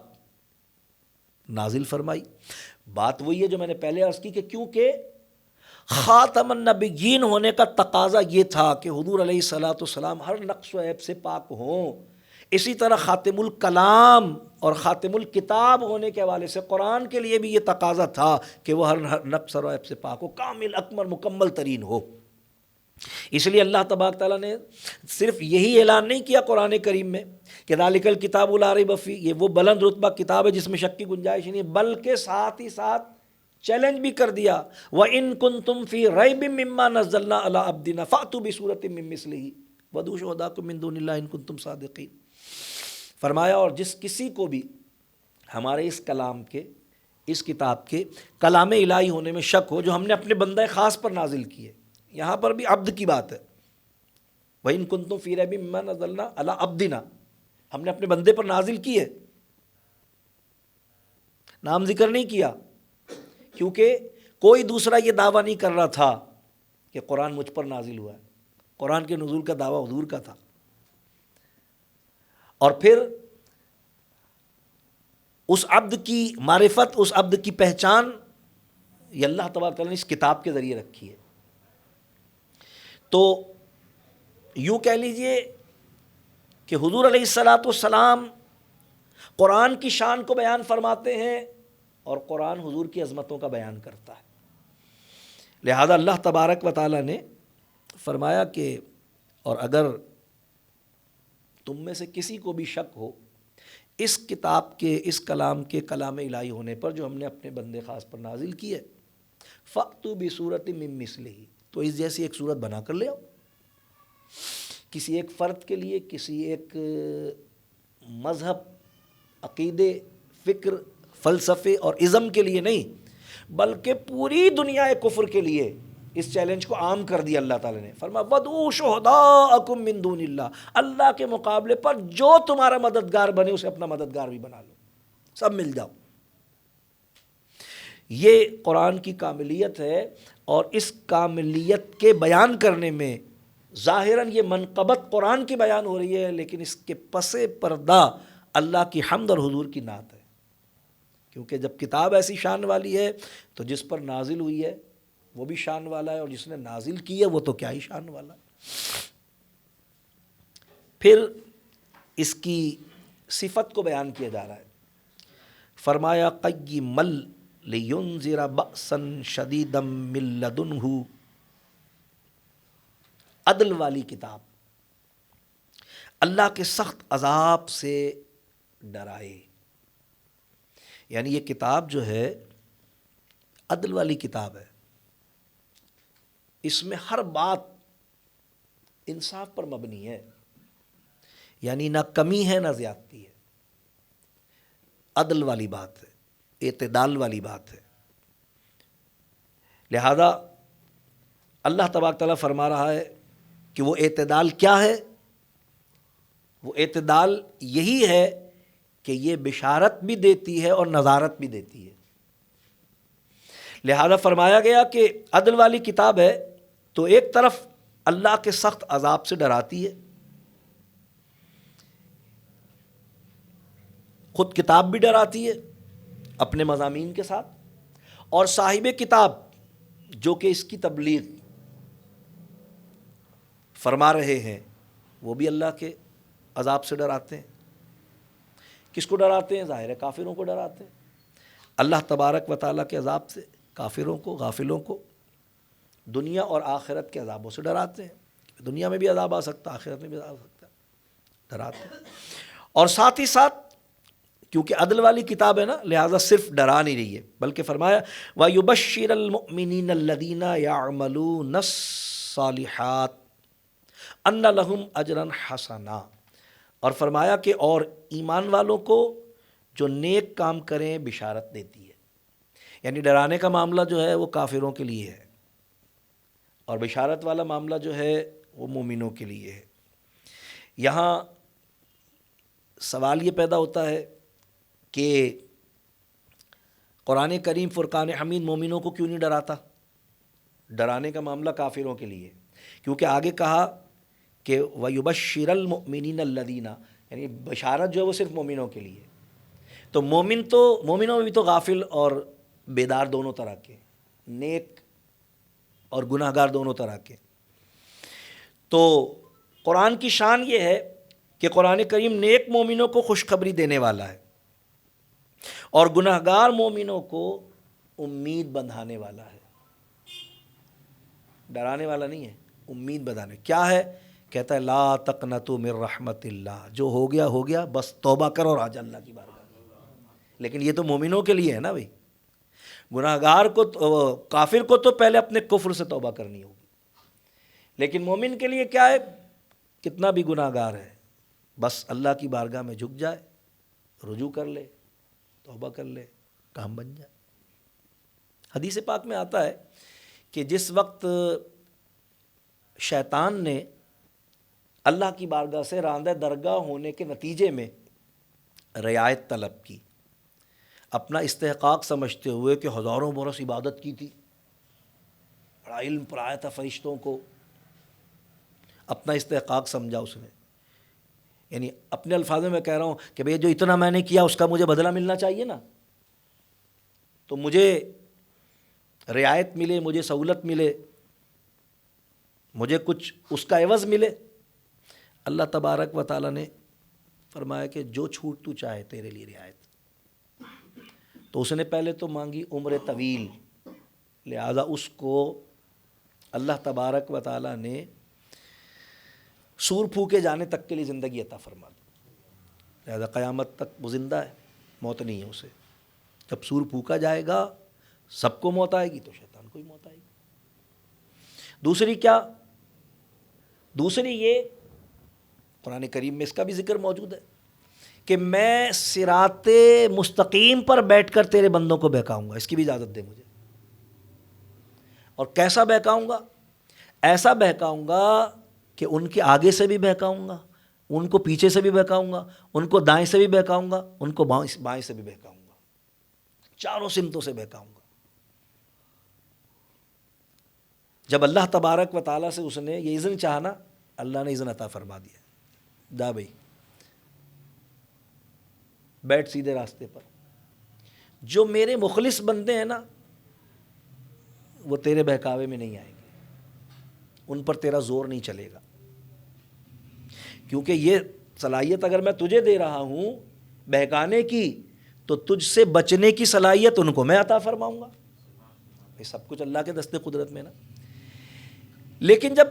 نازل فرمائی. بات وہی ہے جو میں نے پہلے عرض کی کہ کیونکہ خاتم النبیین ہونے کا تقاضا یہ تھا کہ حضور علیہ الصلاۃ والسلام ہر نقص و عیب سے پاک ہوں. اسی طرح خاتم الکلام اور خاتم الکتاب ہونے کے حوالے سے قرآن کے لیے بھی یہ تقاضا تھا کہ وہ ہر نقص اور عیب سے پاک ہو، کامل اکمل مکمل ترین ہو. اس لیے اللہ تبارک تعالیٰ نے صرف یہی اعلان نہیں کیا قرآن کریم میں کہ ذالک الکتاب لا ریب فیہ، یہ وہ بلند رتبہ کتاب ہے جس میں شک کی گنجائش نہیں، بلکہ ساتھ ہی ساتھ چیلنج بھی کر دیا وَإِن كُنتُمْ فِي رَيْبٍ مِّمَّا نَزَّلْنَا عَلَىٰ عَبْدِنَا فَأْتُوا بِسُورَةٍ مِّن مِّثْلِهِ وَادْعُوا شُهَدَاءَكُم مِّن دُونِ اللَّهِ إِن كُنتُمْ صَادِقِينَ. فرمایا اور جس کسی کو بھی ہمارے اس کلام کے، اس کتاب کے کلام الہی ہونے میں شک ہو جو ہم نے اپنے بندہ خاص پر نازل کی ہے، یہاں پر بھی عبد کی بات ہے، وَإِن كُنتُم فِي رَيْبٍ مِّمَّا نَزَّلْنَا عَلَىٰ عَبْدِنَا، ہم نے اپنے بندے پر نازل کی ہے. نام ذکر نہیں کیا کیونکہ کوئی دوسرا یہ دعویٰ نہیں کر رہا تھا کہ قرآن مجھ پر نازل ہوا ہے. قرآن کے نزول کا دعویٰ حضور کا تھا. اور پھر اس عبد کی معرفت، اس عبد کی پہچان یہ اللہ تبارک تعالیٰ نے اس کتاب کے ذریعے رکھی ہے. تو یوں کہہ لیجئے کہ حضور علیہ الصلاۃ والسلام قرآن کی شان کو بیان فرماتے ہیں اور قرآن حضور کی عظمتوں کا بیان کرتا ہے. لہذا اللہ تبارک و تعالیٰ نے فرمایا کہ اور اگر تم میں سے کسی کو بھی شک ہو اس کتاب کے، اس کلام کے کلام الہی ہونے پر جو ہم نے اپنے بندے خاص پر نازل کی ہے، فَأْتُوا بِسُورَةٍ مِّن مِّثْلِهِ، تو اس جیسی ایک صورت بنا کر لے آؤ. کسی ایک فرد کے لیے، کسی ایک مذہب، عقیدے، فکر، فلسفے اور ازم کے لیے نہیں، بلکہ پوری دنیا کفر کے لیے اس چیلنج کو عام کر دیا اللہ تعالیٰ نے. فرمایا وَادْعُوا شُهَدَاءَكُم مِّن دُونِ اللَّهِ، اللہ کے مقابلے پر جو تمہارا مددگار بنے اسے اپنا مددگار بھی بنا لو، سب مل جاؤ. یہ قرآن کی کاملیت ہے، اور اس کاملیت کے بیان کرنے میں ظاہراً یہ منقبت قرآن کی بیان ہو رہی ہے، لیکن اس کے پس پردہ اللہ کی حمد اور حضور کی نعت ہے. کیونکہ جب کتاب ایسی شان والی ہے تو جس پر نازل ہوئی ہے وہ بھی شان والا ہے، اور جس نے نازل کی ہے وہ تو کیا ہی شان والا ہے. پھر اس کی صفت کو بیان کیا جا رہا ہے. فرمایا قیما لینذر بأسا شدیدا من لدنہ، عدل والی کتاب، اللہ کے سخت عذاب سے ڈرائے. یعنی یہ کتاب جو ہے عدل والی کتاب ہے، اس میں ہر بات انصاف پر مبنی ہے، یعنی نہ کمی ہے نہ زیادتی ہے، عدل والی بات ہے، اعتدال والی بات ہے. لہذا اللہ تبارک تعالیٰ فرما رہا ہے کہ وہ اعتدال کیا ہے؟ وہ اعتدال یہی ہے کہ یہ بشارت بھی دیتی ہے اور نذارت بھی دیتی ہے. لہذا فرمایا گیا کہ عدل والی کتاب ہے تو ایک طرف اللہ کے سخت عذاب سے ڈراتی ہے، خود کتاب بھی ڈراتی ہے اپنے مضامین کے ساتھ، اور صاحب کتاب جو کہ اس کی تبلیغ فرما رہے ہیں وہ بھی اللہ کے عذاب سے ڈراتے ہیں. کس کو ڈراتے ہیں؟ ظاہر ہے کافروں کو ڈراتے ہیں. اللہ تبارک و تعالیٰ کے عذاب سے کافروں کو، غافلوں کو دنیا اور آخرت کے عذابوں سے ڈراتے ہیں. دنیا میں بھی عذاب آ سکتا، آخرت میں بھی عذاب آ سکتا، ڈراتے ہیں. اور ساتھ ہی ساتھ کیونکہ عدل والی کتاب ہے نا، لہٰذا صرف ڈرا نہیں رہی ہے، بلکہ فرمایا وَيُبَشِّرَ الْمُؤْمِنِينَ الَّذِينَ يَعْمَلُونَ الصَّالِحَاتِ أَنَّ لَهُمْ أَجْرًا حَسَنًا، اور فرمایا کہ اور ایمان والوں کو جو نیک کام کریں بشارت دیتی ہے. یعنی ڈرانے کا معاملہ جو ہے وہ کافروں کے لیے ہے، اور بشارت والا معاملہ جو ہے وہ مومنوں کے لیے ہے. یہاں سوال یہ پیدا ہوتا ہے کہ قرآن کریم فرقان حمید مومنوں کو کیوں نہیں ڈراتا؟ ڈرانے کا معاملہ کافروں کے لیے، کیونکہ آگے کہا کہ وَيُبَشِّرَ الْمُؤْمِنِينَ الَّذِينَ، یعنی بشارت جو ہے وہ صرف مومنوں کے لیے. تو مومنوں میں بھی تو غافل اور بیدار دونوں طرح کے، نیک اور گناہ گار دونوں طرح کے. تو قرآن کی شان یہ ہے کہ قرآن کریم نیک مومنوں کو خوشخبری دینے والا ہے اور گناہ گار مومنوں کو امید بندھانے والا ہے. ڈرانے والا نہیں ہے، امید بندھانے. کیا ہے؟ کہتا ہے لا تقنطوا من رحمت اللہ، جو ہو گیا ہو گیا، بس توبہ کرو اور آجا اللہ کی بارگاہ. لیکن یہ تو مومنوں کے لیے ہے نا بھائی. گناہ گار کو، کافر کو تو پہلے اپنے کفر سے توبہ کرنی ہوگی، لیکن مومن کے لیے کیا ہے؟ کتنا بھی گناہ گار ہے بس اللہ کی بارگاہ میں جھک جائے، رجوع کر لے، توبہ کر لے، کام بن جائے. حدیث پاک میں آتا ہے کہ جس وقت شیطان نے اللہ کی بارگاہ سے راندہ درگاہ ہونے کے نتیجے میں رعایت طلب کی، اپنا استحقاق سمجھتے ہوئے کہ ہزاروں برس عبادت کی تھی، بڑا علم پڑھایا تھا فرشتوں کو، اپنا استحقاق سمجھا اس نے. یعنی اپنے الفاظ میں کہہ رہا ہوں کہ بھئی جو اتنا میں نے کیا اس کا مجھے بدلہ ملنا چاہیے نا، تو مجھے رعایت ملے، مجھے سہولت ملے، مجھے کچھ اس کا عوض ملے. اللہ تبارک و تعالیٰ نے فرمایا کہ جو چھوٹ تو چاہے تیرے لیے رعایت. تو اس نے پہلے تو مانگی عمر طویل، لہذا اس کو اللہ تبارک و تعالیٰ نے سور پھونکے جانے تک کے لیے زندگی عطا فرما دی. لہذا قیامت تک وہ زندہ ہے، موت نہیں ہے اسے. جب سور پھونکا جائے گا سب کو موت آئے گی تو شیطان کو ہی موت آئے گی. دوسری کیا؟ دوسری یہ قرآن کریم میں اس کا بھی ذکر موجود ہے کہ میں صراط مستقیم پر بیٹھ کر تیرے بندوں کو بہکاؤں گا. اس کی بھی اجازت دے مجھے. اور کیسا بہکاؤں گا؟ ایسا بہکاؤں گا کہ ان کے آگے سے بھی بہکاؤں گا، ان کو پیچھے سے بھی بہکاؤں گا، ان کو دائیں سے بھی بہکاؤں گا، ان کو بائیں سے بھی بہکاؤں گا، چاروں سمتوں سے بہکاؤں گا. جب اللہ تبارک و تعالیٰ سے اس نے یہ اذن چاہنا، اللہ نے اذن عطا فرما دیا. دا بھائی بیٹھ سیدھے راستے پر. جو میرے مخلص بندے ہیں نا وہ تیرے بہکاوے میں نہیں آئیں گے، ان پر تیرا زور نہیں چلے گا، کیونکہ یہ صلاحیت اگر میں تجھے دے رہا ہوں بہکانے کی تو تجھ سے بچنے کی صلاحیت ان کو میں عطا فرماؤں گا. یہ سب کچھ اللہ کے دست قدرت میں نا. لیکن جب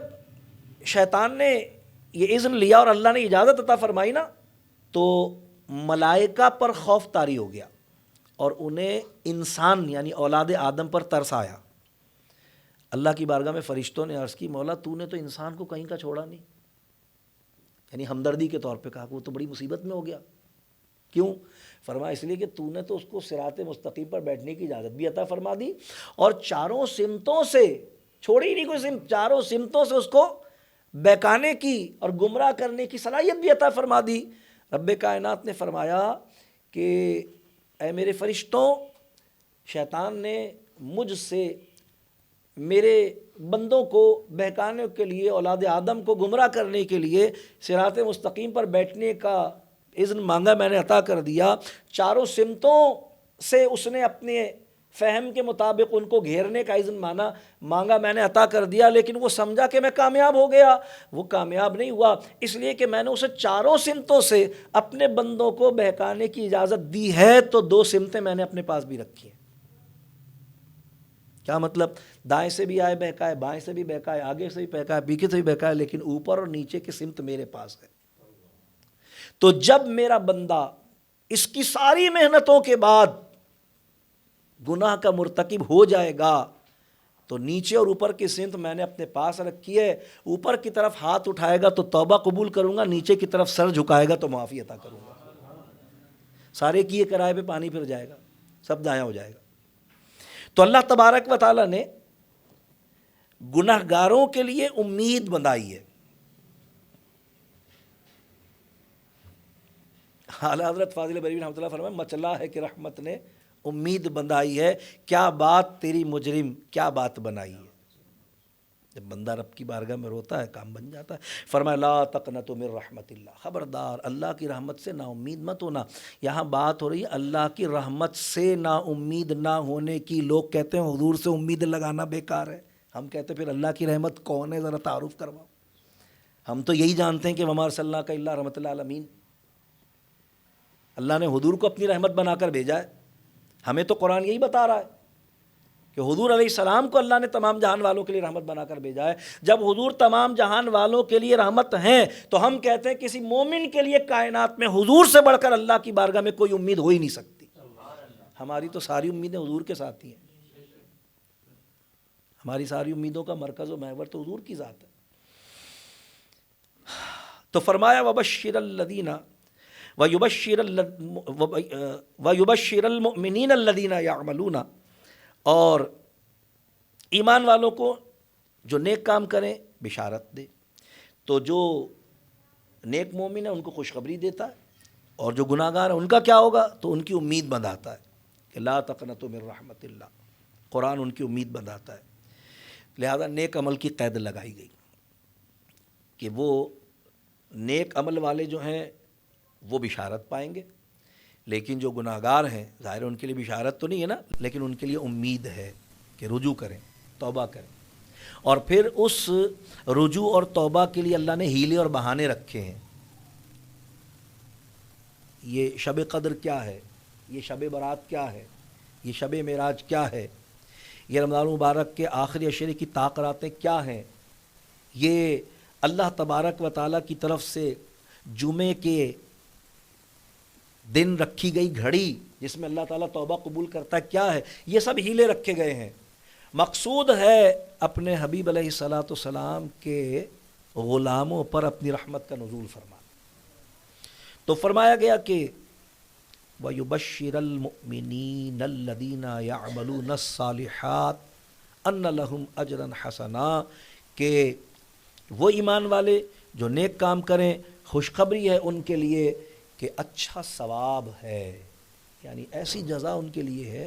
شیطان نے یہ اذن لیا اور اللہ نے اجازت عطا فرمائی نا تو ملائکہ پر خوف طاری ہو گیا اور انہیں انسان یعنی اولاد آدم پر ترس آیا. اللہ کی بارگاہ میں فرشتوں نے عرض کی مولا تو نے تو انسان کو کہیں کا چھوڑا نہیں. یعنی ہمدردی کے طور پہ کہا کہ وہ تو بڑی مصیبت میں ہو گیا. کیوں؟ فرمایا اس لیے کہ تو نے تو اس کو صراط مستقیم پر بیٹھنے کی اجازت بھی عطا فرما دی اور چاروں سمتوں سے چھوڑی نہیں کوئی سمت، چاروں سمتوں سے اس کو بہکانے کی اور گمراہ کرنے کی صلاحیت بھی عطا فرما دی. رب کائنات نے فرمایا کہ اے میرے فرشتوں، شیطان نے مجھ سے میرے بندوں کو بہکانے کے لیے، اولاد آدم کو گمراہ کرنے کے لیے صراط مستقیم پر بیٹھنے کا اذن مانگا، میں نے عطا کر دیا. چاروں سمتوں سے اس نے اپنے فہم کے مطابق ان کو گھیرنے کا اذن مانگا، میں نے عطا کر دیا. لیکن وہ سمجھا کہ میں کامیاب ہو گیا، وہ کامیاب نہیں ہوا، اس لیے کہ میں نے اسے چاروں سمتوں سے اپنے بندوں کو بہکانے کی اجازت دی ہے تو دو سمتیں میں نے اپنے پاس بھی رکھی ہیں. کیا مطلب؟ دائیں سے بھی آئے بہکائے، بائیں سے بھی بہکائے، آگے سے بھی بہکائے، پیچھے سے بھی بہکائے، لیکن اوپر اور نیچے کی سمت میرے پاس ہے. تو جب میرا بندہ اس کی ساری محنتوں کے بعد گناہ کا مرتکب ہو جائے گا تو نیچے اور اوپر کی سمت میں نے اپنے پاس رکھی ہے. اوپر کی طرف ہاتھ اٹھائے گا تو توبہ قبول کروں گا، نیچے کی طرف سر جھکائے گا تو معافی عطا کروں گا. سارے کیے کرائے پہ پانی پھر جائے گا، سب ضائع ہو جائے گا. تو اللہ تبارک و تعالیٰ نے گناہ گاروں کے لیے امید بندائی ہے. اعلیٰ حضرت فاضل بریلوی رحمۃ اللہ فرمائے مچلا ہے کہ رحمت نے امید بندائی ہے، کیا بات تیری مجرم کیا بات بنائی ہے. جب بندہ رب کی بارگاہ میں روتا ہے کام بن جاتا ہے. فرمایا لا تقنطوا من رحمت اللہ، خبردار اللہ کی رحمت سے نا امید مت ہونا. یہاں بات ہو رہی ہے اللہ کی رحمت سے نا امید نہ ہونے کی. لوگ کہتے ہیں حضور سے امید لگانا بیکار ہے، ہم کہتے ہیں پھر اللہ کی رحمت کون ہے ذرا تعارف کرواؤ. ہم تو یہی جانتے ہیں کہ وما ارسلناک الا رحمۃ للعالمین، اللہ نے حضور کو اپنی رحمت بنا کر بھیجا ہے. ہمیں تو قرآن یہی بتا رہا ہے کہ حضور علیہ السلام کو اللہ نے تمام جہان والوں کے لیے رحمت بنا کر بھیجا ہے. جب حضور تمام جہان والوں کے لیے رحمت ہیں تو ہم کہتے ہیں کسی مومن کے لیے کائنات میں حضور سے بڑھ کر اللہ کی بارگاہ میں کوئی امید ہو ہی نہیں سکتی. ہماری تو ساری امیدیں حضور کے ساتھ ہی ہیں. ہماری ساری امیدوں کا مرکز و محور تو حضور کی ذات ہے. تو فرمایا وبشر الذین وَيُبَشِّرَ الْمُؤْمِنِينَ الَّذِينَ يَعْمَلُونَ، اور ایمان والوں کو جو نیک کام کریں بشارت دے. تو جو نیک مومن ہے ان کو خوشخبری دیتا ہے، اور جو گناہ گار ہیں ان کا کیا ہوگا؟ تو ان کی امید بندھاتا ہے کہ لا تقنطوا من رحمت اللہ، قرآن ان کی امید بندھاتا ہے۔ لہذا نیک عمل کی قید لگائی گئی کہ وہ نیک عمل والے جو ہیں وہ بشارت پائیں گے، لیکن جو گناہ گار ہیں ظاہر ان کے لیے بشارت تو نہیں ہے نا، لیکن ان کے لیے امید ہے کہ رجوع کریں، توبہ کریں۔ اور پھر اس رجوع اور توبہ کے لیے اللہ نے ہیلے اور بہانے رکھے ہیں۔ یہ شب قدر کیا ہے، یہ شب برات کیا ہے، یہ شب معراج کیا ہے، یہ رمضان مبارک کے آخری عشرے کی تاقراتیں کیا ہیں، یہ اللہ تبارک و تعالیٰ کی طرف سے جمعے کے دن رکھی گئی گھڑی جس میں اللہ تعالیٰ توبہ قبول کرتا ہے کیا ہے، یہ سب ہیلے رکھے گئے ہیں۔ مقصود ہے اپنے حبیب علیہ الصلاۃ والسلام کے غلاموں پر اپنی رحمت کا نزول فرمانا۔ تو فرمایا گیا کہ وَيُبَشِّرَ الْمُؤْمِنِينَ الَّذِينَ يَعْمَلُونَ الصَّالِحَاتِ أَنَّ لَهُمْ أَجْرًا حَسَنًا، کہ وہ ایمان والے جو نیک کام کریں خوشخبری ہے ان کے لیے کہ اچھا ثواب ہے، یعنی ایسی جزا ان کے لیے ہے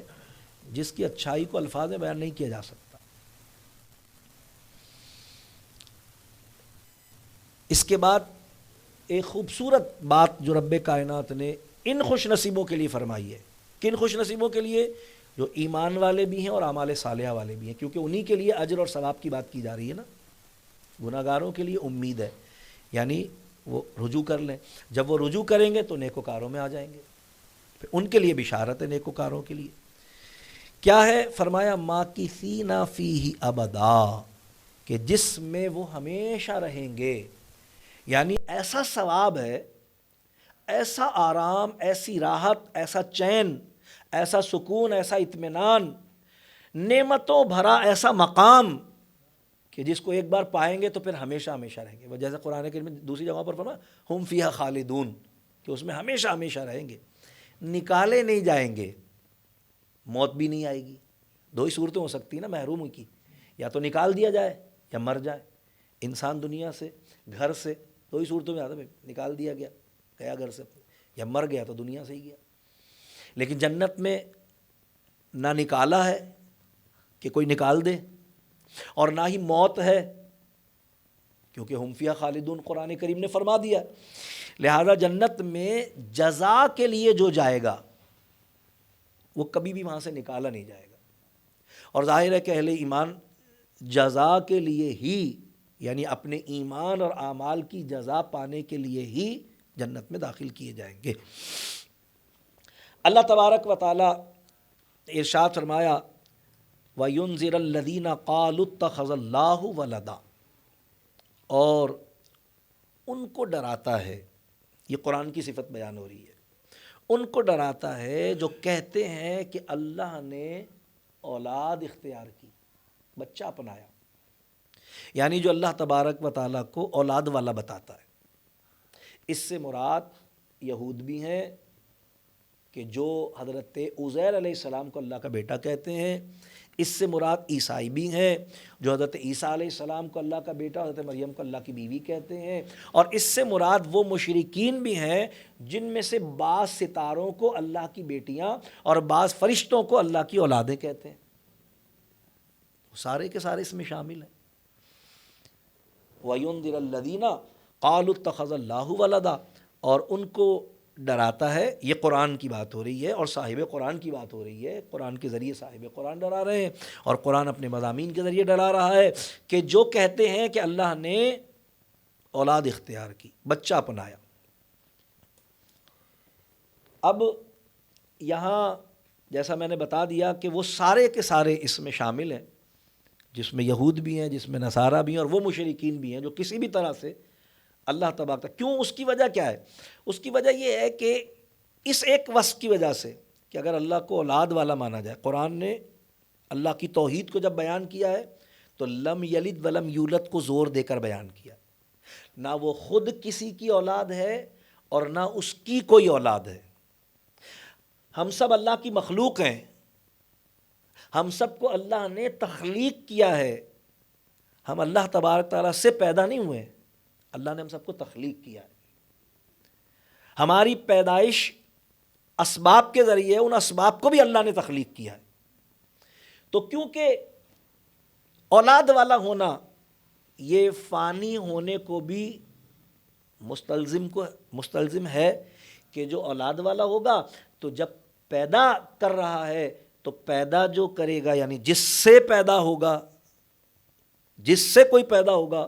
جس کی اچھائی کو الفاظ میں بیان نہیں کیا جا سکتا۔ اس کے بعد ایک خوبصورت بات جو رب کائنات نے ان خوش نصیبوں کے لیے فرمائی ہے۔ کن خوش نصیبوں کے لیے؟ جو ایمان والے بھی ہیں اور اعمال صالحہ والے بھی ہیں، کیونکہ انہی کے لیے اجر اور ثواب کی بات کی جا رہی ہے نا۔ گناہ گاروں کے لیے امید ہے، یعنی وہ رجوع کر لیں، جب وہ رجوع کریں گے تو نیکوکاروں میں آ جائیں گے، پھر ان کے لیے بشارت ہے نیکوکاروں کے لیے۔ کیا ہے؟ فرمایا ماکثین فیہ ابدا، کہ جس میں وہ ہمیشہ رہیں گے، یعنی ایسا ثواب ہے، ایسا آرام، ایسی راحت، ایسا چین، ایسا سکون، ایسا اطمینان، نعمتوں بھرا ایسا مقام کہ جس کو ایک بار پائیں گے تو پھر ہمیشہ ہمیشہ رہیں گے۔ وہ جیسے قرآن کریم میں دوسری جگہ پر فرمایا ہم فیہا خالدون، کہ اس میں ہمیشہ ہمیشہ رہیں گے، نکالے نہیں جائیں گے، موت بھی نہیں آئے گی۔ دو ہی صورتیں ہو سکتی ہیں نا محروم کی، یا تو نکال دیا جائے یا مر جائے۔ انسان دنیا سے، گھر سے، دو ہی صورتوں میں آتا ہے، نکال دیا گیا، گیا گھر سے، یا مر گیا تو دنیا سے ہی گیا۔ لیکن جنت میں نہ نکالا ہے کہ کوئی نکال دے، اور نہ ہی موت ہے، کیونکہ ہم فیہا خالدون قرآن کریم نے فرما دیا۔ لہذا جنت میں جزا کے لیے جو جائے گا وہ کبھی بھی وہاں سے نکالا نہیں جائے گا، اور ظاہر ہے کہ اہل ایمان جزا کے لیے ہی، یعنی اپنے ایمان اور اعمال کی جزا پانے کے لیے ہی جنت میں داخل کیے جائیں گے۔ اللہ تبارک و تعالی ارشاد فرمایا وَيُنذِرَ الَّذِينَ قَالُوا اتَّخَذَ اللَّهُ وَلَدًا، اور ان کو ڈراتا ہے، یہ قرآن کی صفت بیان ہو رہی ہے، ان کو ڈراتا ہے جو کہتے ہیں کہ اللہ نے اولاد اختیار کی، بچہ اپنایا، یعنی جو اللہ تبارک و تعالیٰ کو اولاد والا بتاتا ہے۔ اس سے مراد یہود بھی ہیں کہ جو حضرت عزیر علیہ السلام کو اللہ کا بیٹا کہتے ہیں، اس سے مراد عیسائی بھی ہیں جو حضرت عیسیٰ علیہ السلام کو اللہ کا بیٹا، حضرت مریم کو اللہ کی بیوی کہتے ہیں، اور اس سے مراد وہ مشرکین بھی ہیں جن میں سے بعض ستاروں کو اللہ کی بیٹیاں اور بعض فرشتوں کو اللہ کی اولادیں کہتے ہیں، سارے کے سارے اس میں شامل ہیں۔ وَيُنذِرَ الَّذِينَ قَالُوا اتَّخَذَ اللَّهُ وَلَدًا، اور ان کو ڈراتا ہے، یہ قرآن کی بات ہو رہی ہے اور صاحب قرآن کی بات ہو رہی ہے، قرآن کے ذریعے صاحب قرآن ڈرا رہے ہیں، اور قرآن اپنے مضامین کے ذریعے ڈرا رہا ہے کہ جو کہتے ہیں کہ اللہ نے اولاد اختیار کی، بچہ اپنایا۔ اب یہاں جیسا میں نے بتا دیا کہ وہ سارے کے سارے اس میں شامل ہیں، جس میں یہود بھی ہیں، جس میں نصارہ بھی ہیں، اور وہ مشرکین بھی ہیں جو کسی بھی طرح سے اللہ تبارک تعالیٰ، کیوں، اس کی وجہ کیا ہے؟ اس کی وجہ یہ ہے کہ اس ایک وصف کی وجہ سے کہ اگر اللہ کو اولاد والا مانا جائے، قرآن نے اللہ کی توحید کو جب بیان کیا ہے تو لم یلد ولم یولد کو زور دے کر بیان کیا، نہ وہ خود کسی کی اولاد ہے اور نہ اس کی کوئی اولاد ہے، ہم سب اللہ کی مخلوق ہیں، ہم سب کو اللہ نے تخلیق کیا ہے، ہم اللہ تبارک تعالیٰ سے پیدا نہیں ہوئے، اللہ نے ہم سب کو تخلیق کیا ہے۔ ہماری پیدائش اسباب کے ذریعے، ان اسباب کو بھی اللہ نے تخلیق کیا ہے. تو کیونکہ اولاد والا ہونا یہ فانی ہونے کو بھی مستلزم ہے کہ جو اولاد والا ہوگا تو جب پیدا کر رہا ہے تو پیدا جو کرے گا، یعنی جس سے پیدا ہوگا، جس سے کوئی پیدا ہوگا،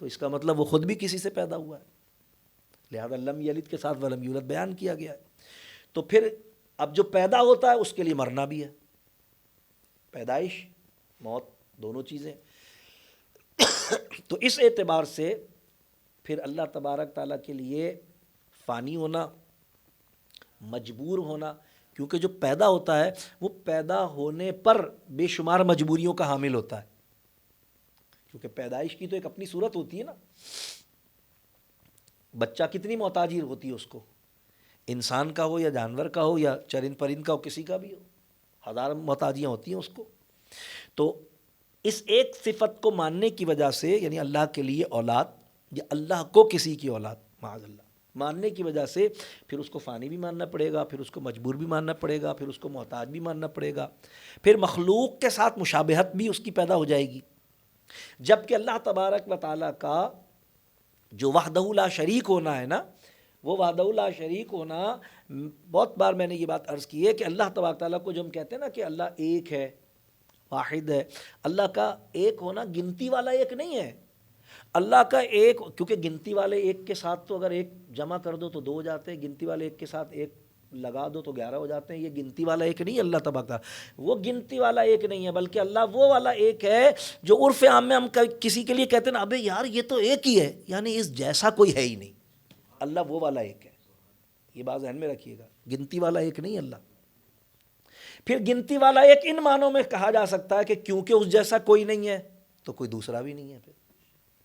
تو اس کا مطلب وہ خود بھی کسی سے پیدا ہوا ہے. لہذا لم یلد کے ساتھ ولم یولد بیان کیا گیا ہے. تو پھر اب جو پیدا ہوتا ہے اس کے لیے مرنا بھی ہے. پیدائش، موت، دونوں چیزیں. تو اس اعتبار سے پھر اللہ تبارک تعالیٰ کے لیے فانی ہونا، مجبور ہونا، کیونکہ جو پیدا ہوتا ہے وہ پیدا ہونے پر بے شمار مجبوریوں کا حامل ہوتا ہے. کیونکہ پیدائش کی تو ایک اپنی صورت ہوتی ہے نا. بچہ کتنی محتاجی ہوتی ہے اس کو، انسان کا ہو یا جانور کا ہو یا چرند پرند کا ہو، کسی کا بھی ہو، ہزار محتاجیاں ہوتی ہیں اس کو. تو اس ایک صفت کو ماننے کی وجہ سے، یعنی اللہ کے لیے اولاد یا اللہ کو کسی کی اولاد معاذ اللہ ماننے کی وجہ سے، پھر اس کو فانی بھی ماننا پڑے گا، پھر اس کو مجبور بھی ماننا پڑے گا، پھر اس کو محتاج بھی ماننا پڑے گا، پھر مخلوق کے ساتھ مشابہت بھی اس کی پیدا ہو جائے گی. جبکہ اللہ تبارک و تعالیٰ کا جو وحدہ لا شریک ہونا ہے نا، وہ وحدہ لا شریک ہونا، بہت بار میں نے یہ بات عرض کی ہے کہ اللہ تبارک تعالیٰ کو جو ہم کہتے ہیں نا کہ اللہ ایک ہے، واحد ہے، اللہ کا ایک ہونا گنتی والا ایک نہیں ہے. اللہ کا ایک، کیونکہ گنتی والے ایک کے ساتھ تو اگر ایک جمع کر دو تو 2 ہو جاتے ہیں، گنتی والے ایک کے ساتھ ایک لگا دو تو 11 ہو جاتے ہیں. یہ گنتی والا ایک نہیں ہے اللہ تبارک تعالیٰ، وہ گنتی والا ایک نہیں ہے، بلکہ اللہ وہ والا ایک ہے جو عرف عام میں ہم کسی کے لیے کہتے ہیں نا ابے یار یہ تو ایک ہی ہے، یعنی اس جیسا کوئی ہے ہی نہیں. اللہ وہ والا ایک ہے، یہ بات ذہن میں رکھیے گا. گنتی والا ایک نہیں اللہ. پھر گنتی والا ایک ان معنوں میں کہا جا سکتا ہے کہ کیونکہ اس جیسا کوئی نہیں ہے تو کوئی دوسرا بھی نہیں ہے،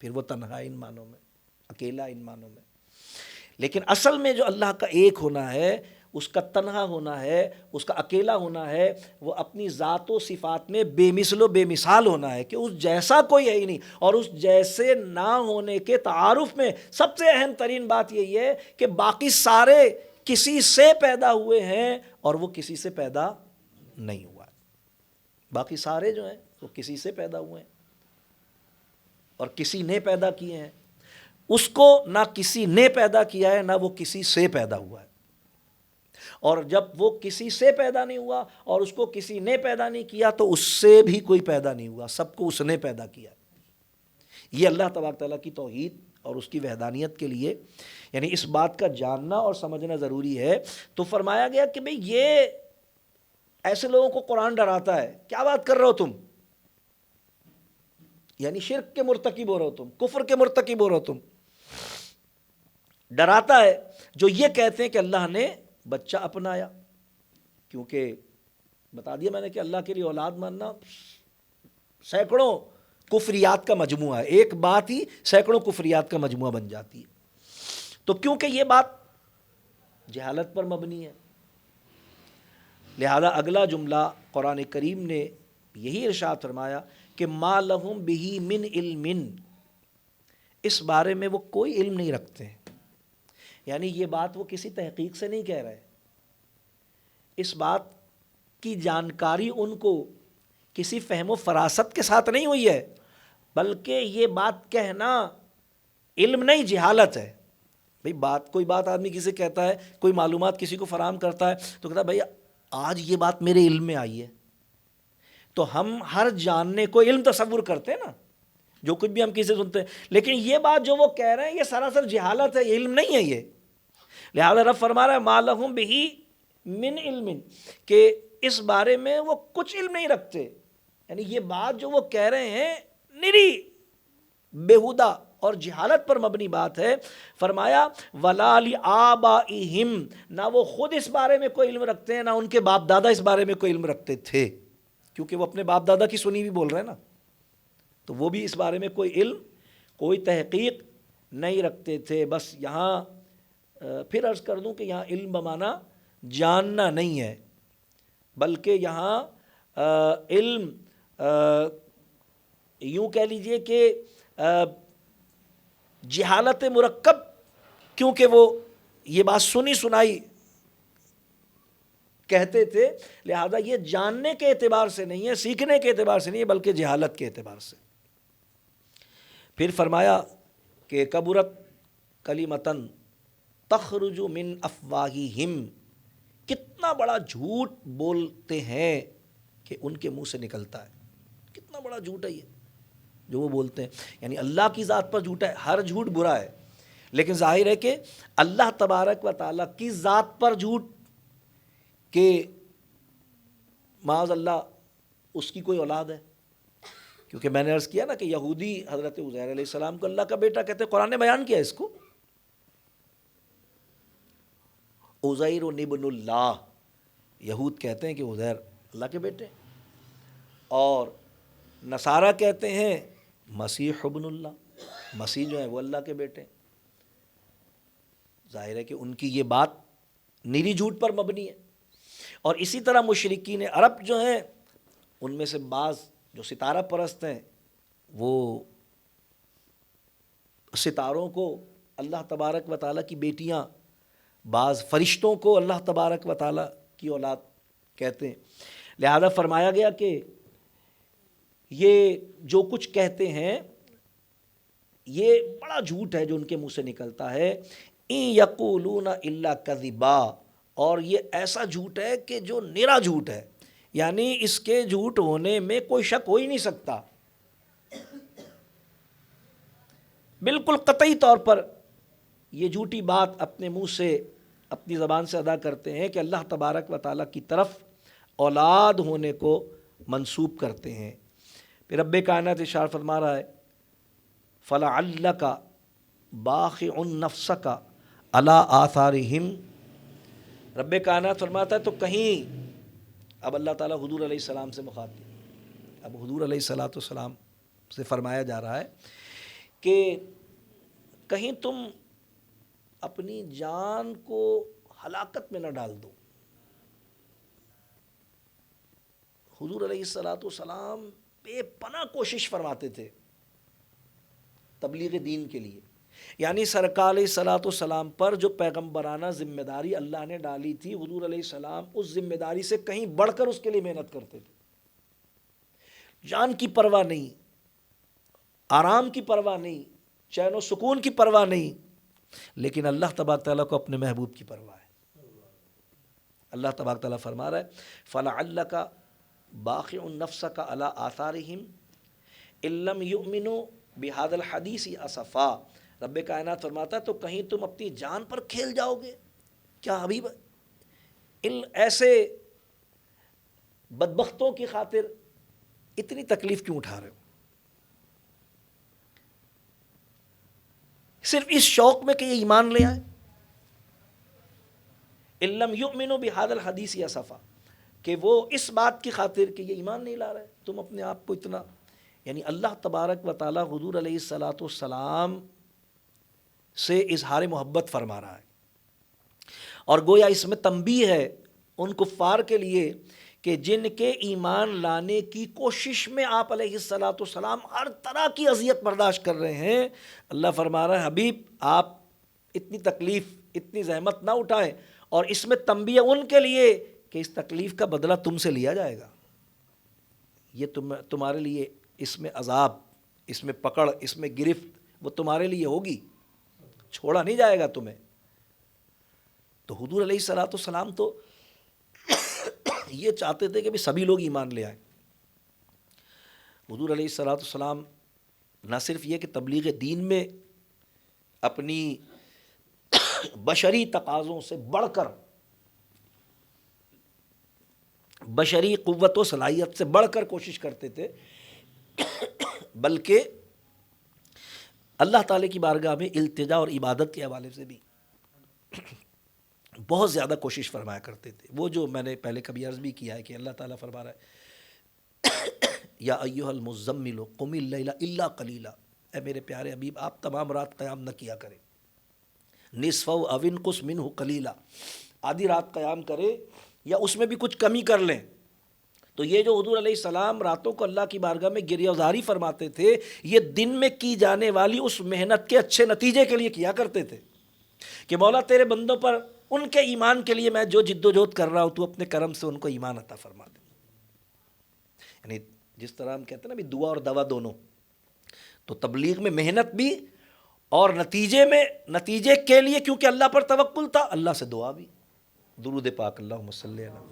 پھر وہ تنہا ان معنوں میں، اکیلا ان معنوں میں. لیکن اصل میں جو اللہ کا ایک ہونا ہے، اس کا تنہا ہونا ہے، اس کا اکیلا ہونا ہے، وہ اپنی ذات و صفات میں بے مثل و بے مثال ہونا ہے کہ اس جیسا کوئی ہے ہی نہیں. اور اس جیسے نہ ہونے کے تعارف میں سب سے اہم ترین بات یہی ہے کہ باقی سارے کسی سے پیدا ہوئے ہیں اور وہ کسی سے پیدا نہیں ہوا ہے. باقی سارے جو ہیں وہ کسی سے پیدا ہوئے ہیں اور کسی نے پیدا کیے ہیں. اس کو نہ کسی نے پیدا کیا ہے نہ وہ کسی سے پیدا ہوا ہے. اور جب وہ کسی سے پیدا نہیں ہوا اور اس کو کسی نے پیدا نہیں کیا تو اس سے بھی کوئی پیدا نہیں ہوا، سب کو اس نے پیدا کیا. یہ اللہ تبارک تعالیٰ کی توحید اور اس کی وحدانیت کے لیے، یعنی اس بات کا جاننا اور سمجھنا ضروری ہے. تو فرمایا گیا کہ بھئی یہ ایسے لوگوں کو قرآن ڈراتا ہے، کیا بات کر رہے ہو تم، یعنی شرک کے مرتکب ہو رہے ہو تم، کفر کے مرتکب ہو رہے ہو تم. ڈراتا ہے جو یہ کہتے ہیں کہ اللہ نے بچہ اپنایا. کیونکہ بتا دیا میں نے کہ اللہ کے لیے اولاد ماننا سینکڑوں کفریات کا مجموعہ ہے، ایک بات ہی سینکڑوں کفریات کا مجموعہ بن جاتی ہے. تو کیونکہ یہ بات جہالت پر مبنی ہے، لہذا اگلا جملہ قرآن کریم نے یہی ارشاد فرمایا کہ ما لہم بہ من علم، اس بارے میں وہ کوئی علم نہیں رکھتے ہیں. یعنی یہ بات وہ کسی تحقیق سے نہیں کہہ رہے، اس بات کی جانکاری ان کو کسی فہم و فراست کے ساتھ نہیں ہوئی ہے، بلکہ یہ بات کہنا علم نہیں جہالت ہے. بھئی کوئی بات آدمی کسی کہتا ہے، کوئی معلومات کسی کو فراہم کرتا ہے تو کہتا ہے بھئی آج یہ بات میرے علم میں آئی ہے. تو ہم ہر جاننے کو علم تصور کرتے ہیں نا، جو کچھ بھی ہم کسی سے سنتے ہیں، لیکن یہ بات جو وہ کہہ رہے ہیں یہ سراسر جہالت ہے، علم نہیں ہے یہ. لہذا رب فرما رہا ہے ما لہم بہ من علم، کہ اس بارے میں وہ کچھ علم نہیں رکھتے. یعنی یہ بات جو وہ کہہ رہے ہیں نری بےہودہ اور جہالت پر مبنی بات ہے. فرمایا وَلَا لِآبَائِهِمْ، نہ وہ خود اس بارے میں کوئی علم رکھتے ہیں، نہ ان کے باپ دادا اس بارے میں کوئی علم رکھتے تھے، کیونکہ وہ اپنے باپ دادا کی سنی بھی بول رہے ہیں نا، تو وہ بھی اس بارے میں کوئی علم، کوئی تحقیق نہیں رکھتے تھے. بس یہاں پھر عرض کر دوں کہ یہاں علم بمانا جاننا نہیں ہے، بلکہ یہاں علم یوں کہہ لیجئے کہ جہالت مرکب، کیونکہ وہ یہ بات سنی سنائی کہتے تھے، لہذا یہ جاننے کے اعتبار سے نہیں ہے، سیکھنے کے اعتبار سے نہیں ہے، بلکہ جہالت کے اعتبار سے۔ پھر فرمایا کہ کبرت کلمتن تخرج من افواہہم، کتنا بڑا جھوٹ بولتے ہیں کہ ان کے منہ سے نکلتا ہے، کتنا بڑا جھوٹ ہے یہ جو وہ بولتے ہیں، یعنی اللہ کی ذات پر جھوٹا ہے۔ ہر جھوٹ برا ہے، لیکن ظاہر ہے کہ اللہ تبارک و تعالیٰ کی ذات پر جھوٹ کہ معاذ اللہ اس کی کوئی اولاد ہے، کیونکہ میں نے عرض کیا نا کہ یہودی حضرت عزیر علیہ السلام کو اللہ کا بیٹا کہتے ہیں، قرآن نے بیان کیا اس کو، عزیر ابن اللہ، یہود کہتے ہیں کہ عزیر اللہ کے بیٹے، اور نصارہ کہتے ہیں مسیح ابن اللہ، مسیح جو ہے وہ اللہ کے بیٹے۔ ظاہر ہے کہ ان کی یہ بات نیری جھوٹ پر مبنی ہے۔ اور اسی طرح مشرکین عرب جو ہیں، ان میں سے بعض جو ستارہ پرست ہیں، وہ ستاروں کو اللہ تبارک و تعالیٰ کی بیٹیاں، بعض فرشتوں کو اللہ تبارک و تعالیٰ کی اولاد کہتے ہیں۔ لہذا فرمایا گیا کہ یہ جو کچھ کہتے ہیں یہ بڑا جھوٹ ہے جو ان کے منہ سے نکلتا ہے، ان یقولون الا کذبا، اور یہ ایسا جھوٹ ہے کہ جو نرا جھوٹ ہے، یعنی اس کے جھوٹ ہونے میں کوئی شک ہو ہی نہیں سکتا، بالکل قطعی طور پر یہ جھوٹی بات اپنے منہ سے، اپنی زبان سے ادا کرتے ہیں کہ اللہ تبارک و تعالیٰ کی طرف اولاد ہونے کو منسوب کرتے ہیں۔ پھر رب کائنات ارشاد فرما رہا ہے فَلَعَلَّكَ بَاخِعٌ نَفْسَكَ عَلَىٰ آثَارِهِمْ، رب کائنات فرماتا ہے تو کہیں، اب اللہ تعالیٰ حضور علیہ السلام سے مخاطب، اب حضور علیہ السلام سے فرمایا جا رہا ہے کہ کہیں تم اپنی جان کو ہلاکت میں نہ ڈال دو۔ حضور علیہ السلام بے پناہ کوشش فرماتے تھے تبلیغ دین کے لیے، یعنی سرکار علیہ السلام پر جو پیغمبرانہ ذمہ داری اللہ نے ڈالی تھی، حضور علیہ السلام اس ذمہ داری سے کہیں بڑھ کر اس کے لیے محنت کرتے تھے۔ جان کی پرواہ نہیں، آرام کی پرواہ نہیں، چین و سکون کی پرواہ نہیں، لیکن اللہ تبارک تعالیٰ کو اپنے محبوب کی پرواہ ہے۔ اللہ تبارک تعالیٰ فرما رہا ہے فَلَعَلَّكَ بَاخِعٌ نَفْسَكَ عَلَىٰ آثَارِهِمْ إِن لَّمْ يُؤْمِنُوا بِهَٰذَا الْحَدِيثِ أَسَفًا، رب کائنات فرماتا ہے تو کہیں تم اپنی جان پر کھیل جاؤ گے کیا حبیب، ایسے بدبختوں کی خاطر اتنی تکلیف کیوں اٹھا رہے ہو، صرف اس شوق میں کہ یہ ایمان لے آئے۔ إِن لَّمْ يُؤْمِنُوا بِهَٰذَا الْحَدِيثِ أَسَفًا، کہ وہ اس بات کی خاطر کہ یہ ایمان نہیں لا رہے، تم اپنے آپ کو اتنا، یعنی اللہ تبارک و تعالیٰ حضور علیہ السلام سے اظہار محبت فرما رہا ہے، اور گویا اس میں تنبیہ ہے ان کفار کے لیے کہ جن کے ایمان لانے کی کوشش میں آپ علیہ السلام ہر طرح کی اذیت برداشت کر رہے ہیں، اللہ فرما رہا ہے حبیب آپ اتنی تکلیف، اتنی زحمت نہ اٹھائیں، اور اس میں تنبیہ ان کے لیے کہ اس تکلیف کا بدلہ تم سے لیا جائے گا، یہ تمہارے لیے اس میں عذاب، اس میں پکڑ، اس میں گرفت وہ تمہارے لیے ہوگی، چھوڑا نہیں جائے گا تمہیں۔ تو حضور علیہ السلام تو یہ چاہتے تھے کہ بھی سبھی لوگ ایمان لے آئیں۔ حضور علیہ السلام نہ صرف یہ کہ تبلیغ دین میں اپنی بشری تقاضوں سے بڑھ کر، بشری قوت و صلاحیت سے بڑھ کر کوشش کرتے تھے، بلکہ اللہ تعالیٰ کی بارگاہ میں التجا اور عبادت کے حوالے سے بھی بہت زیادہ کوشش فرمایا کرتے تھے۔ وہ جو میں نے پہلے کبھی عرض بھی کیا ہے کہ اللہ تعالیٰ فرما رہا ہے یا ایھا المزمل قم اللیل الا قلیلا، اے میرے پیارے حبیب آپ تمام رات قیام نہ کیا کریں، نصفہ او انقص منہ قلیلا، آدھی رات قیام کرے یا اس میں بھی کچھ کمی کر لیں۔ تو یہ جو حضور علیہ السلام راتوں کو اللہ کی بارگاہ میں گریہ وزاری فرماتے تھے، یہ دن میں کی جانے والی اس محنت کے اچھے نتیجے کے لیے کیا کرتے تھے۔ کہ مولا تیرے بندوں پر ان کے ایمان کے لیے میں جو جد و جہد کر رہا ہوں، تو اپنے کرم سے ان کو ایمان عطا فرما دے. یعنی جس طرح ہم کہتے ہیں نا بھی دعا اور دوا دونوں، تو تبلیغ میں محنت بھی، اور نتیجے کے لیے کیونکہ اللہ پر توکل تھا، اللہ سے دعا بھی. درود پاک اللہم صلی علی.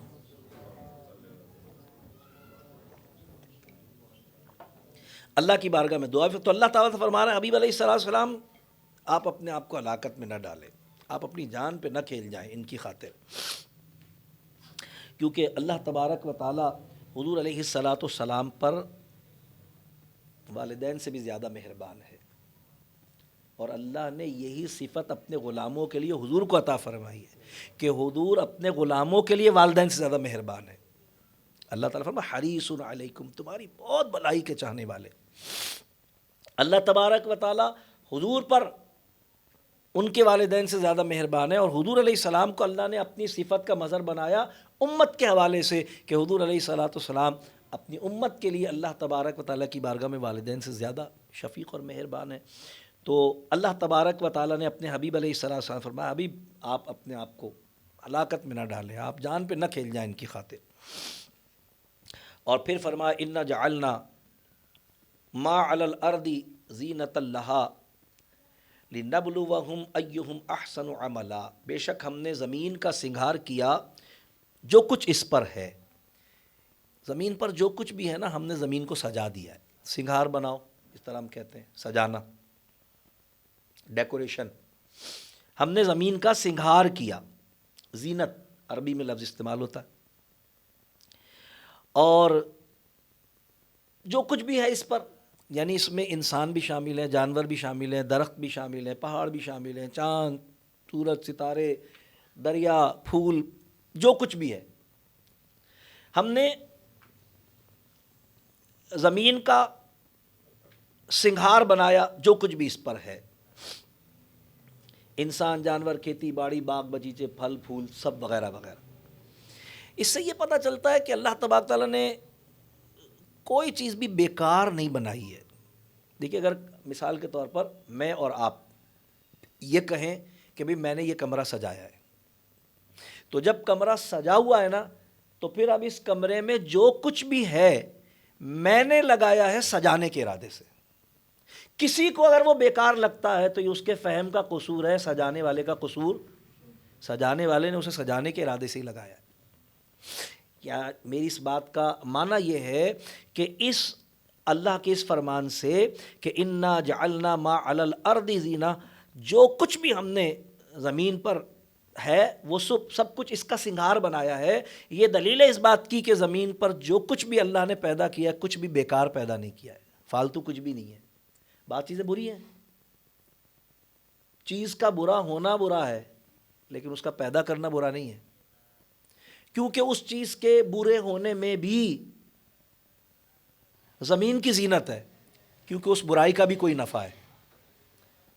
اللہ کی بارگاہ میں دعا. تو اللہ تعالیٰ فرما رہے ہیں حبیب علیہ السلام، آپ اپنے آپ کو ہلاکت میں نہ ڈالیں، آپ اپنی جان پہ نہ کھیل جائیں ان کی خاطر، کیونکہ اللہ تبارک و تعالیٰ حضور علیہ السلام پر والدین سے بھی زیادہ مہربان ہے، اور اللہ نے یہی صفت اپنے غلاموں کے لیے حضور کو عطا فرمائی ہے کہ حضور اپنے غلاموں کے لیے والدین سے زیادہ مہربان ہے. اللہ تعالیٰ فرمایا حریص علیکم، تمہاری بہت بھلائی کے چاہنے والے. اللہ تبارک و تعالیٰ حضور پر ان کے والدین سے زیادہ مہربان ہے، اور حضور علیہ السلام کو اللہ نے اپنی صفت کا مظہر بنایا امت کے حوالے سے کہ حضور علیہ السلام اپنی امت کے لیے اللہ تبارک و تعالیٰ کی بارگاہ میں والدین سے زیادہ شفیق اور مہربان ہے. تو اللہ تبارک و تعالیٰ نے اپنے حبیب علیہ السلام فرمایا حبیب آپ اپنے آپ کو ہلاکت میں نہ ڈالیں، آپ جان پہ نہ کھیل جائیں ان کی خاطر. اور پھر فرمایا انا جعلنا ما علی الارض زینۃ لہا لنبلوہم ایہم احسن عملا، بے شک ہم نے زمین کا سنگھار کیا جو کچھ اس پر ہے. زمین پر جو کچھ بھی ہے نا، ہم نے زمین کو سجا دیا ہے. سنگھار بناؤ، اس طرح ہم کہتے ہیں سجانا، ڈیکوریشن. ہم نے زمین کا سنگھار کیا. زینت عربی میں لفظ استعمال ہوتا ہے. اور جو کچھ بھی ہے اس پر، یعنی اس میں انسان بھی شامل ہیں، جانور بھی شامل ہیں، درخت بھی شامل ہیں، پہاڑ بھی شامل ہیں، چاند، سورج، ستارے، دریا، پھول، جو کچھ بھی ہے ہم نے زمین کا سنگھار بنایا، جو کچھ بھی اس پر ہے، انسان، جانور، کھیتی باڑی، باغ باغیچے، پھل پھول، سب وغیرہ وغیرہ. اس سے یہ پتہ چلتا ہے کہ اللہ تبارک تعالیٰ نے کوئی چیز بھی بیکار نہیں بنائی ہے. دیکھیے اگر مثال کے طور پر میں اور آپ یہ کہیں کہ بھئی میں نے یہ کمرہ سجایا ہے، تو جب کمرہ سجا ہوا ہے نا، تو پھر اب اس کمرے میں جو کچھ بھی ہے میں نے لگایا ہے سجانے کے ارادے سے. کسی کو اگر وہ بیکار لگتا ہے تو یہ اس کے فہم کا قصور ہے، سجانے والے کا قصور. سجانے والے نے اسے سجانے کے ارادے سے ہی لگایا ہے. کیا میری اس بات کا معنی یہ ہے کہ اس اللہ کے اس فرمان سے کہ انا جعلنا ما علی الارض زینہ، جو کچھ بھی ہم نے زمین پر ہے وہ سب کچھ اس کا سنگھار بنایا ہے، یہ دلیل ہے اس بات کی کہ زمین پر جو کچھ بھی اللہ نے پیدا کیا ہے کچھ بھی بیکار پیدا نہیں کیا ہے، فالتو کچھ بھی نہیں ہے. بات چیزیں بری ہیں، چیز کا برا ہونا برا ہے، لیکن اس کا پیدا کرنا برا نہیں ہے، کیونکہ اس چیز کے برے ہونے میں بھی زمین کی زینت ہے، کیونکہ اس برائی کا بھی کوئی نفع ہے،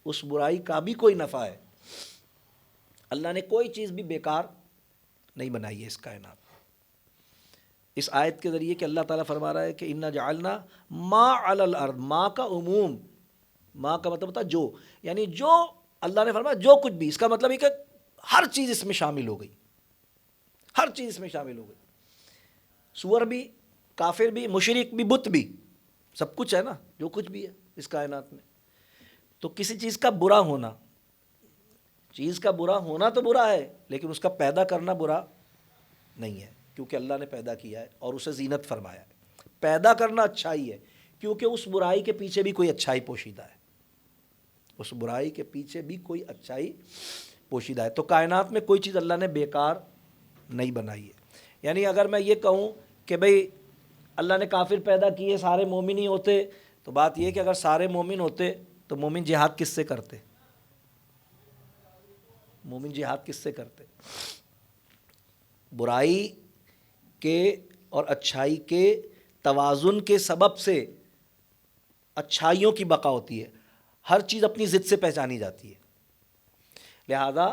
اس برائی کا بھی کوئی نفع ہے. اللہ نے کوئی چیز بھی بیکار نہیں بنائی ہے اس کائنات. اس آیت کے ذریعے کہ اللہ تعالیٰ فرما رہا ہے کہ انا جعلنا ما علی الارض، ما کا عموم، ما کا مطلب ہوتا ہے جو، یعنی جو اللہ نے فرمایا جو کچھ بھی، اس کا مطلب ہے کہ ہر چیز اس میں شامل ہو گئی، ہر چیز اس میں شامل ہو گئی. سور بھی، کافر بھی، مشرک بھی، بت بھی، سب کچھ ہے نا، جو کچھ بھی ہے اس کائنات میں. تو کسی چیز کا برا ہونا، چیز کا برا ہونا تو برا ہے، لیکن اس کا پیدا کرنا برا نہیں ہے، کیونکہ اللہ نے پیدا کیا ہے اور اسے زینت فرمایا ہے. پیدا کرنا اچھائی ہے، کیونکہ اس برائی کے پیچھے بھی کوئی اچھائی پوشیدہ ہے، اس برائی کے پیچھے بھی کوئی اچھائی پوشیدہ ہے. تو کائنات میں کوئی چیز اللہ نے بیکار نہیں بنائی ہے. یعنی اگر میں یہ کہوں کہ بھئی اللہ نے کافر پیدا کیے، سارے مومن ہی ہوتے، تو بات یہ ہے کہ اگر سارے مومن ہوتے تو مومن جہاد کس سے کرتے؟ مومن جہاد کس سے کرتے؟ برائی کے اور اچھائی کے توازن کے سبب سے اچھائیوں کی بقا ہوتی ہے، ہر چیز اپنی ضد سے پہچانی جاتی ہے. لہذا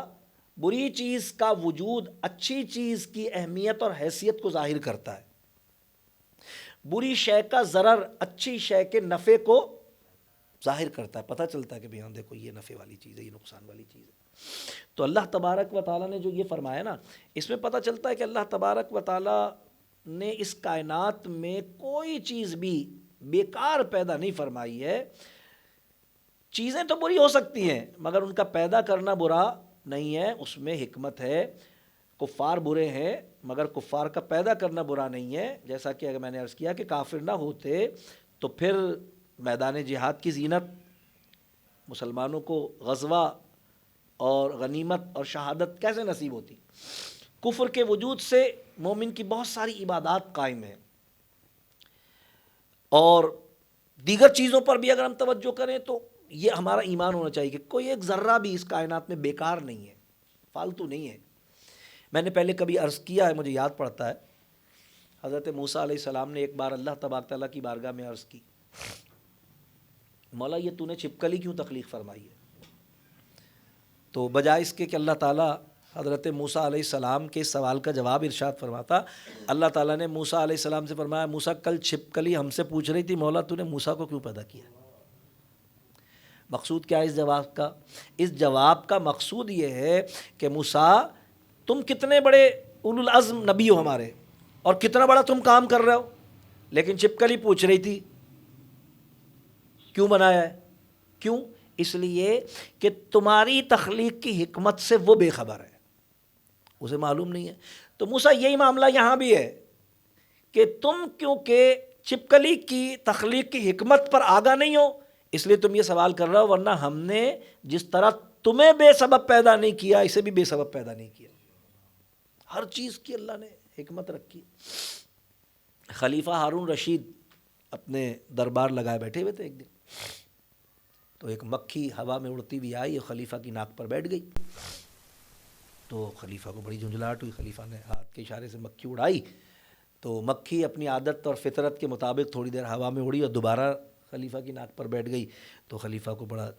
بری چیز کا وجود اچھی چیز کی اہمیت اور حیثیت کو ظاہر کرتا ہے. بری شے کا ضرر اچھی شے کے نفع کو ظاہر کرتا ہے، پتہ چلتا ہے کہ بھئی ہاں دیکھو یہ نفع والی چیز ہے، یہ نقصان والی چیز ہے۔ تو اللہ تبارک و تعالیٰ نے جو یہ فرمایا نا، اس میں پتہ چلتا ہے کہ اللہ تبارک و تعالیٰ نے اس کائنات میں کوئی چیز بھی بیکار پیدا نہیں فرمائی ہے۔ چیزیں تو بری ہو سکتی ہیں مگر ان کا پیدا کرنا برا نہیں ہے، اس میں حکمت ہے۔ کفار برے ہیں مگر کفار کا پیدا کرنا برا نہیں ہے، جیسا کہ اگر میں نے عرض کیا کہ کافر نہ ہوتے تو پھر میدان جہاد کی زینت، مسلمانوں کو غزوہ اور غنیمت اور شہادت کیسے نصیب ہوتی؟ کفر کے وجود سے مومن کی بہت ساری عبادات قائم ہیں، اور دیگر چیزوں پر بھی اگر ہم توجہ کریں تو یہ ہمارا ایمان ہونا چاہیے کہ کوئی ایک ذرہ بھی اس کائنات میں بیکار نہیں ہے، فالتو نہیں ہے۔ میں نے پہلے کبھی عرض کیا ہے، مجھے یاد پڑتا ہے، حضرت موسیٰ علیہ السلام نے ایک بار اللہ تبارک تعالیٰ کی بارگاہ میں عرض کی، مولا یہ تو نے چھپکلی کیوں تخلیق فرمائی ہے؟ تو بجائے اس کے کہ اللہ تعالیٰ حضرت موسیٰ علیہ السلام کے سوال کا جواب ارشاد فرماتا، اللہ تعالیٰ نے موسیٰ علیہ السلام سے فرمایا، موسیٰ کل چھپکلی ہم سے پوچھ رہی تھی مولا تو نے موسیٰ کو کیوں پیدا کیا؟ مقصود کیا ہے اس جواب کا؟ اس جواب کا مقصود یہ ہے کہ موسیٰ تم کتنے بڑے اولو العزم نبی ہو ہمارے، اور کتنا بڑا تم کام کر رہے ہو، لیکن چھپکلی پوچھ رہی تھی کیوں بنایا ہے؟ کیوں؟ اس لیے کہ تمہاری تخلیق کی حکمت سے وہ بے خبر ہے، اسے معلوم نہیں ہے۔ تو موسیٰ یہی معاملہ یہاں بھی ہے کہ تم کیونکہ چھپکلی کی تخلیق کی حکمت پر آگاہ نہیں ہو، اس لیے تم یہ سوال کر رہے ہو، ورنہ ہم نے جس طرح تمہیں بے سبب پیدا نہیں کیا، اسے بھی بے سبب پیدا نہیں کیا۔ ہر چیز کی اللہ نے حکمت رکھی۔ خلیفہ ہارون رشید اپنے دربار لگائے بیٹھے ہوئے تھے، ایک دن تو ایک مکھی ہوا میں اڑتی ہوئی آئی اور خلیفہ کی ناک پر بیٹھ گئی۔ تو خلیفہ کو بڑی جھنجھلاہٹ ہوئی، خلیفہ نے ہاتھ کے اشارے سے مکھی اڑائی، تو مکھی اپنی عادت اور فطرت کے مطابق تھوڑی دیر ہوا میں اڑی اور دوبارہ خلیفہ کی ناک پر بیٹھ گئی۔ تو خلیفہ کو بڑا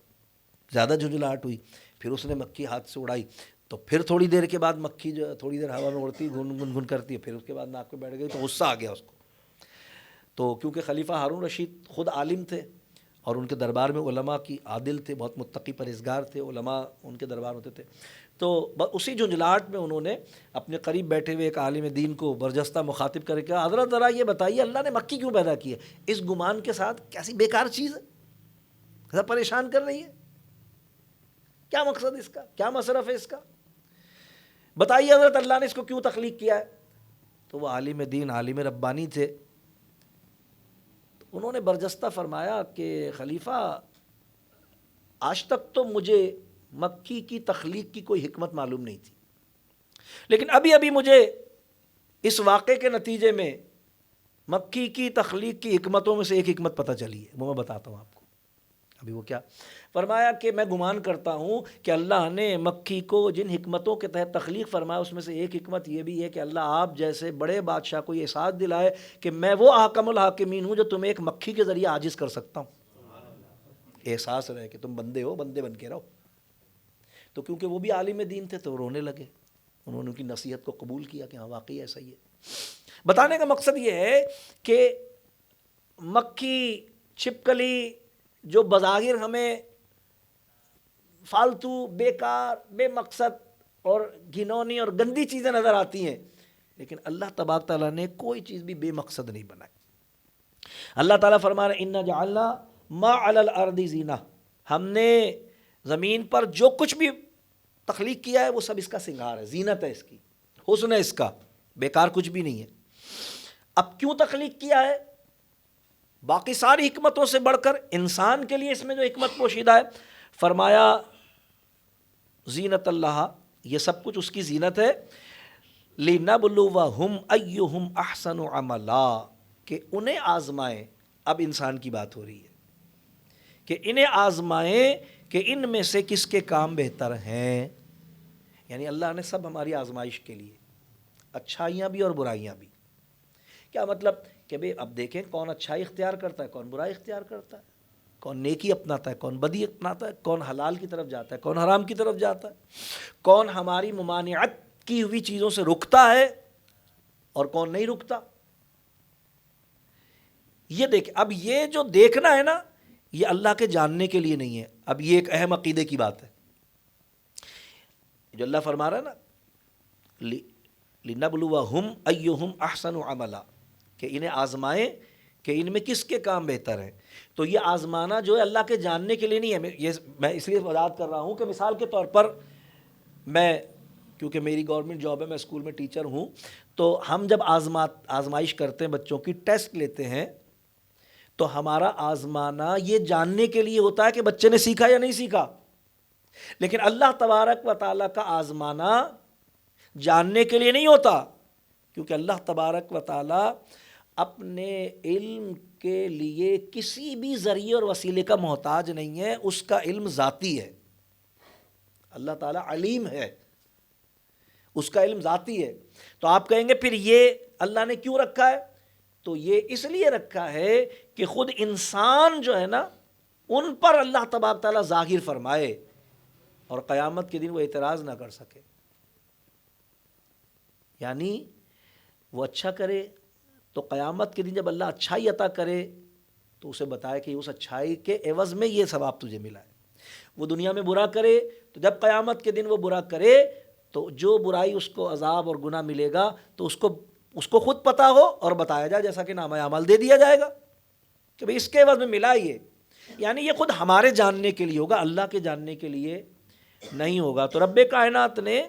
زیادہ جھنجھلاہٹ ہوئی، پھر اس نے مکھی ہاتھ سے اڑائی، تو پھر تھوڑی دیر کے بعد مکھی جو تھوڑی دیر ہوا میں اڑتی گن گن گن کرتی ہے، پھر اس کے بعد ناک پہ بیٹھ گئی، تو غصہ آ گیا اس کو۔ تو کیونکہ خلیفہ ہارون رشید خود عالم تھے اور ان کے دربار میں علماء کی عادل تھے، بہت متقی پرہیزگار تھے، علماء ان کے دربار ہوتے تھے، تو اسی جھنجھلاہٹ میں انہوں نے اپنے قریب بیٹھے ہوئے ایک عالم دین کو برجستہ مخاطب کر کے کہا، حضرت ذرا یہ بتائیے اللہ نے مکھی کیوں پیدا کی ہے؟ اس گمان کے ساتھ کیسی بیکار چیز ہے، ذرا پریشان کر رہی ہے، کیا مقصد اس کا، کیا مصرف ہے اس کا، بتائیے حضرت اللہ نے اس کو کیوں تخلیق کیا ہے؟ تو وہ عالم دین، عالم ربانی تھے، انہوں نے برجستہ فرمایا کہ خلیفہ آج تک تو مجھے مکھی کی تخلیق کی کوئی حکمت معلوم نہیں تھی، لیکن ابھی ابھی مجھے اس واقعے کے نتیجے میں مکھی کی تخلیق کی حکمتوں میں سے ایک حکمت پتہ چلی ہے، وہ میں بتاتا ہوں آپ کو۔ ابھی وہ کیا فرمایا کہ میں گمان کرتا ہوں کہ اللہ نے مکھی کو جن حکمتوں کے تحت تخلیق فرمایا اس میں سے ایک حکمت یہ بھی ہے کہ اللہ آپ جیسے بڑے بادشاہ کو یہ احساس دلائے کہ میں وہ احکم الحاکمین ہوں جو تمہیں ایک مکھی کے ذریعے عاجز کر سکتا ہوں، احساس رہے کہ تم بندے ہو، بندے بن کے رہو۔ تو کیونکہ وہ بھی عالم دین تھے تو رونے لگے، انہوں نے ان کی نصیحت کو قبول کیا کہ ہاں واقعی ایسا ہی ہے۔ بتانے کا مقصد یہ ہے کہ مکھی، چھپکلی جو بظاہر ہمیں فالتو، بیکار، بے مقصد اور گھنونی اور گندی چیزیں نظر آتی ہیں، لیکن اللہ تبارک تعالیٰ نے کوئی چیز بھی بے مقصد نہیں بنائی۔ اللہ تعالیٰ فرما رہے ہیں اِنَّا جَعَلْنَا مَا عَلَى الْأَرْضِ زِینَةً، ہم نے زمین پر جو کچھ بھی تخلیق کیا ہے وہ سب اس کا سنگار ہے، زینت ہے، اس کی حسن ہے، اس کا بیکار کچھ بھی نہیں ہے۔ اب کیوں تخلیق کیا ہے؟ باقی ساری حکمتوں سے بڑھ کر انسان کے لیے اس میں جو حکمت پوشیدہ ہے، فرمایا زینت اللہ، یہ سب کچھ اس کی زینت ہے، لِنَبْلُوَهُمْ أَيُّهُمْ أَحْسَنُ عَمَلًا، کہ انہیں آزمائیں۔ اب انسان کی بات ہو رہی ہے کہ انہیں آزمائیں کہ ان میں سے کس کے کام بہتر ہیں، یعنی اللہ نے سب ہماری آزمائش کے لیے، اچھائیاں بھی اور برائیاں بھی۔ کیا مطلب کہ بھئی اب دیکھیں کون اچھائی اختیار کرتا ہے، کون برائی اختیار کرتا ہے، کون نیکی اپناتا ہے، کون بدی اپناتا ہے، کون حلال کی طرف جاتا ہے، کون حرام کی طرف جاتا ہے، کون ہماری ممانعت کی ہوئی چیزوں سے رکتا ہے اور کون نہیں رکتا۔ یہ دیکھ، اب یہ جو دیکھنا ہے نا، یہ اللہ کے جاننے کے لیے نہیں ہے. اب یہ ایک اہم عقیدے کی بات ہے جو اللہ فرما رہا ہے نا لِنَبْلُوَهُمْ أَيُّهُمْ أَحْسَنُ عَمَلًا، کہ انہیں آزمائیں کہ ان میں کس کے کام بہتر ہیں. تو یہ آزمانا جو ہے اللہ کے جاننے کے لیے نہیں ہے. یہ میں اس لیے وضاحت کر رہا ہوں کہ مثال کے طور پر میں، کیونکہ میری گورنمنٹ جاب ہے، میں اسکول میں ٹیچر ہوں، تو ہم جب آزمائش کرتے ہیں، بچوں کی ٹیسٹ لیتے ہیں، تو ہمارا آزمانا یہ جاننے کے لیے ہوتا ہے کہ بچے نے سیکھا یا نہیں سیکھا. لیکن اللہ تبارک و تعالیٰ کا آزمانا جاننے کے لیے نہیں ہوتا، کیونکہ اللہ تبارک و تعالیٰ اپنے علم کے لیے کسی بھی ذریعے اور وسیلے کا محتاج نہیں ہے. اس کا علم ذاتی ہے. اللہ تعالیٰ علیم ہے، اس کا علم ذاتی ہے. تو آپ کہیں گے پھر یہ اللہ نے کیوں رکھا ہے؟ تو یہ اس لیے رکھا ہے کہ خود انسان جو ہے نا، ان پر اللہ تبارک تعالیٰ ظاہر فرمائے اور قیامت کے دن وہ اعتراض نہ کر سکے. یعنی وہ اچھا کرے تو قیامت کے دن جب اللہ اچھائی عطا کرے تو اسے بتائے کہ اس اچھائی کے عوض میں یہ ثواب تجھے ملا ہے. وہ دنیا میں برا کرے تو جب قیامت کے دن وہ برا کرے تو جو برائی اس کو عذاب اور گناہ ملے گا تو اس کو خود پتہ ہو اور بتایا جائے، جیسا کہ نامہ اعمال دے دیا جائے گا کہ بھئی اس کے عوض میں ملا یہ. یعنی یہ خود ہمارے جاننے کے لیے ہوگا، اللہ کے جاننے کے لیے نہیں ہوگا. تو رب کائنات نے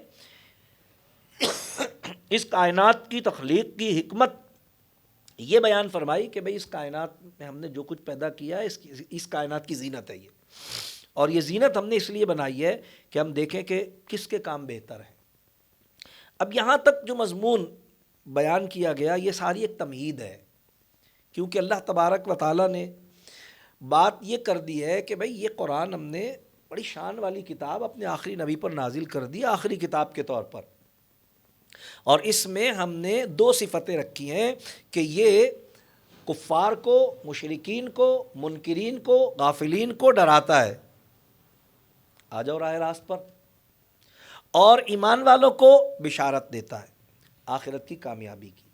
اس کائنات کی تخلیق کی حکمت یہ بیان فرمائی کہ بھئی اس کائنات میں ہم نے جو کچھ پیدا کیا ہے اس کائنات کی زینت ہے یہ. اور یہ زینت ہم نے اس لیے بنائی ہے کہ ہم دیکھیں کہ کس کے کام بہتر ہیں. اب یہاں تک جو مضمون بیان کیا گیا یہ ساری ایک تمہید ہے، کیونکہ اللہ تبارک و تعالیٰ نے بات یہ کر دی ہے کہ بھئی یہ قرآن ہم نے بڑی شان والی کتاب اپنے آخری نبی پر نازل کر دی، آخری کتاب کے طور پر. اور اس میں ہم نے دو صفتیں رکھی ہیں کہ یہ کفار کو، مشرکین کو، منکرین کو، غافلین کو ڈراتا ہے، آ جاؤ راہ راست پر، اور ایمان والوں کو بشارت دیتا ہے آخرت کی کامیابی کی.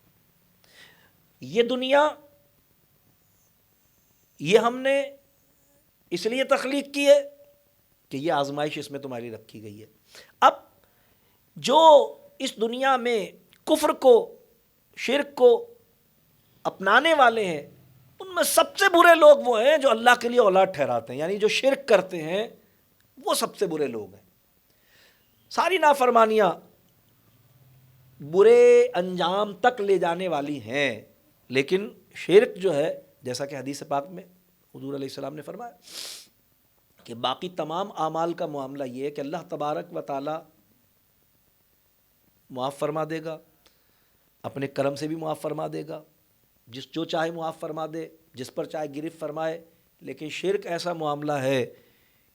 یہ دنیا یہ ہم نے اس لیے تخلیق کی ہے کہ یہ آزمائش اس میں تمہاری رکھی گئی ہے. اب جو اس دنیا میں کفر کو، شرک کو اپنانے والے ہیں، ان میں سب سے برے لوگ وہ ہیں جو اللہ کے لیے اولاد ٹھہراتے ہیں. یعنی جو شرک کرتے ہیں وہ سب سے برے لوگ ہیں. ساری نافرمانیاں برے انجام تک لے جانے والی ہیں، لیکن شرک جو ہے، جیسا کہ حدیث پاک میں حضور علیہ السلام نے فرمایا کہ باقی تمام اعمال کا معاملہ یہ ہے کہ اللہ تبارک و تعالی معاف فرما دے گا، اپنے کرم سے بھی معاف فرما دے گا، جو چاہے معاف فرما دے، جس پر چاہے گرفت فرمائے. لیکن شرک ایسا معاملہ ہے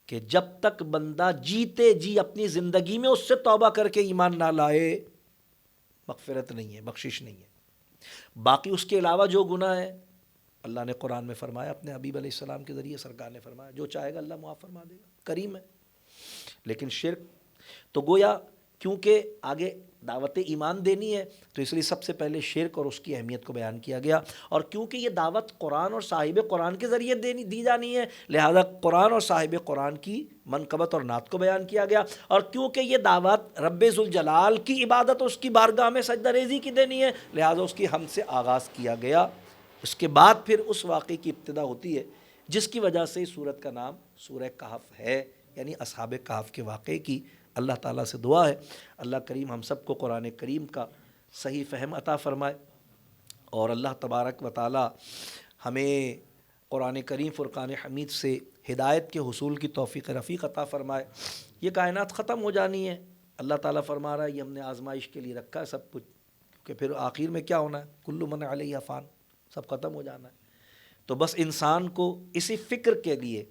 کہ جب تک بندہ جیتے جی اپنی زندگی میں اس سے توبہ کر کے ایمان نہ لائے، مغفرت نہیں ہے، بخشش نہیں ہے. باقی اس کے علاوہ جو گناہ ہے، اللہ نے قرآن میں فرمایا، اپنے حبیب علیہ السلام کے ذریعے سرکار نے فرمایا، جو چاہے گا اللہ معاف فرما دے گا، کریم ہے. لیکن شرک تو گویا کیونکہ آگے دعوت ایمان دینی ہے تو اس لیے سب سے پہلے شرک اور اس کی اہمیت کو بیان کیا گیا. اور کیونکہ یہ دعوت قرآن اور صاحب قرآن کے ذریعے دی جانی ہے، لہذا قرآن اور صاحب قرآن کی منقبت اور نعت کو بیان کیا گیا. اور کیونکہ یہ دعوت رب ذوالجلال کی عبادت اور اس کی بارگاہ میں سجدہ ریزی کی دینی ہے، لہذا اس کی حمد سے آغاز کیا گیا. اس کے بعد پھر اس واقعے کی ابتدا ہوتی ہے جس کی وجہ سے اس سورت کا نام سورہ کہف ہے، یعنی اصحاب کہف کے واقعے کی. اللہ تعالیٰ سے دعا ہے اللہ کریم ہم سب کو قرآن کریم کا صحیح فہم عطا فرمائے، اور اللہ تبارک و تعالیٰ ہمیں قرآن کریم فرقان حمید سے ہدایت کے حصول کی توفیق رفیق عطا فرمائے. یہ کائنات ختم ہو جانی ہے، اللہ تعالیٰ فرما رہا ہے یہ ہم نے آزمائش کے لیے رکھا ہے سب کچھ، کیونکہ پھر آخر میں کیا ہونا ہے، کل من علیہ فان، سب ختم ہو جانا ہے. تو بس انسان کو اسی فکر کے لیے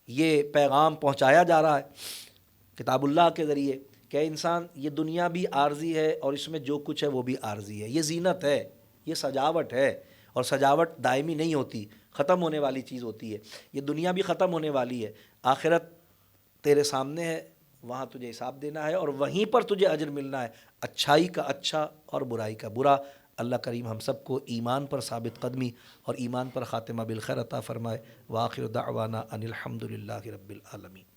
یہ پیغام پہنچایا جا رہا ہے کتاب اللہ کے ذریعے کہ انسان یہ دنیا بھی عارضی ہے اور اس میں جو کچھ ہے وہ بھی عارضی ہے. یہ زینت ہے، یہ سجاوٹ ہے، اور سجاوٹ دائمی نہیں ہوتی، ختم ہونے والی چیز ہوتی ہے. یہ دنیا بھی ختم ہونے والی ہے، آخرت تیرے سامنے ہے، وہاں تجھے حساب دینا ہے اور وہیں پر تجھے اجر ملنا ہے، اچھائی کا اچھا اور برائی کا برا. اللہ کریم ہم سب کو ایمان پر ثابت قدمی اور ایمان پر خاتمہ بالخیر عطا فرمائے۔ وآخر دعوانا ان الحمد للہ رب العالمین۔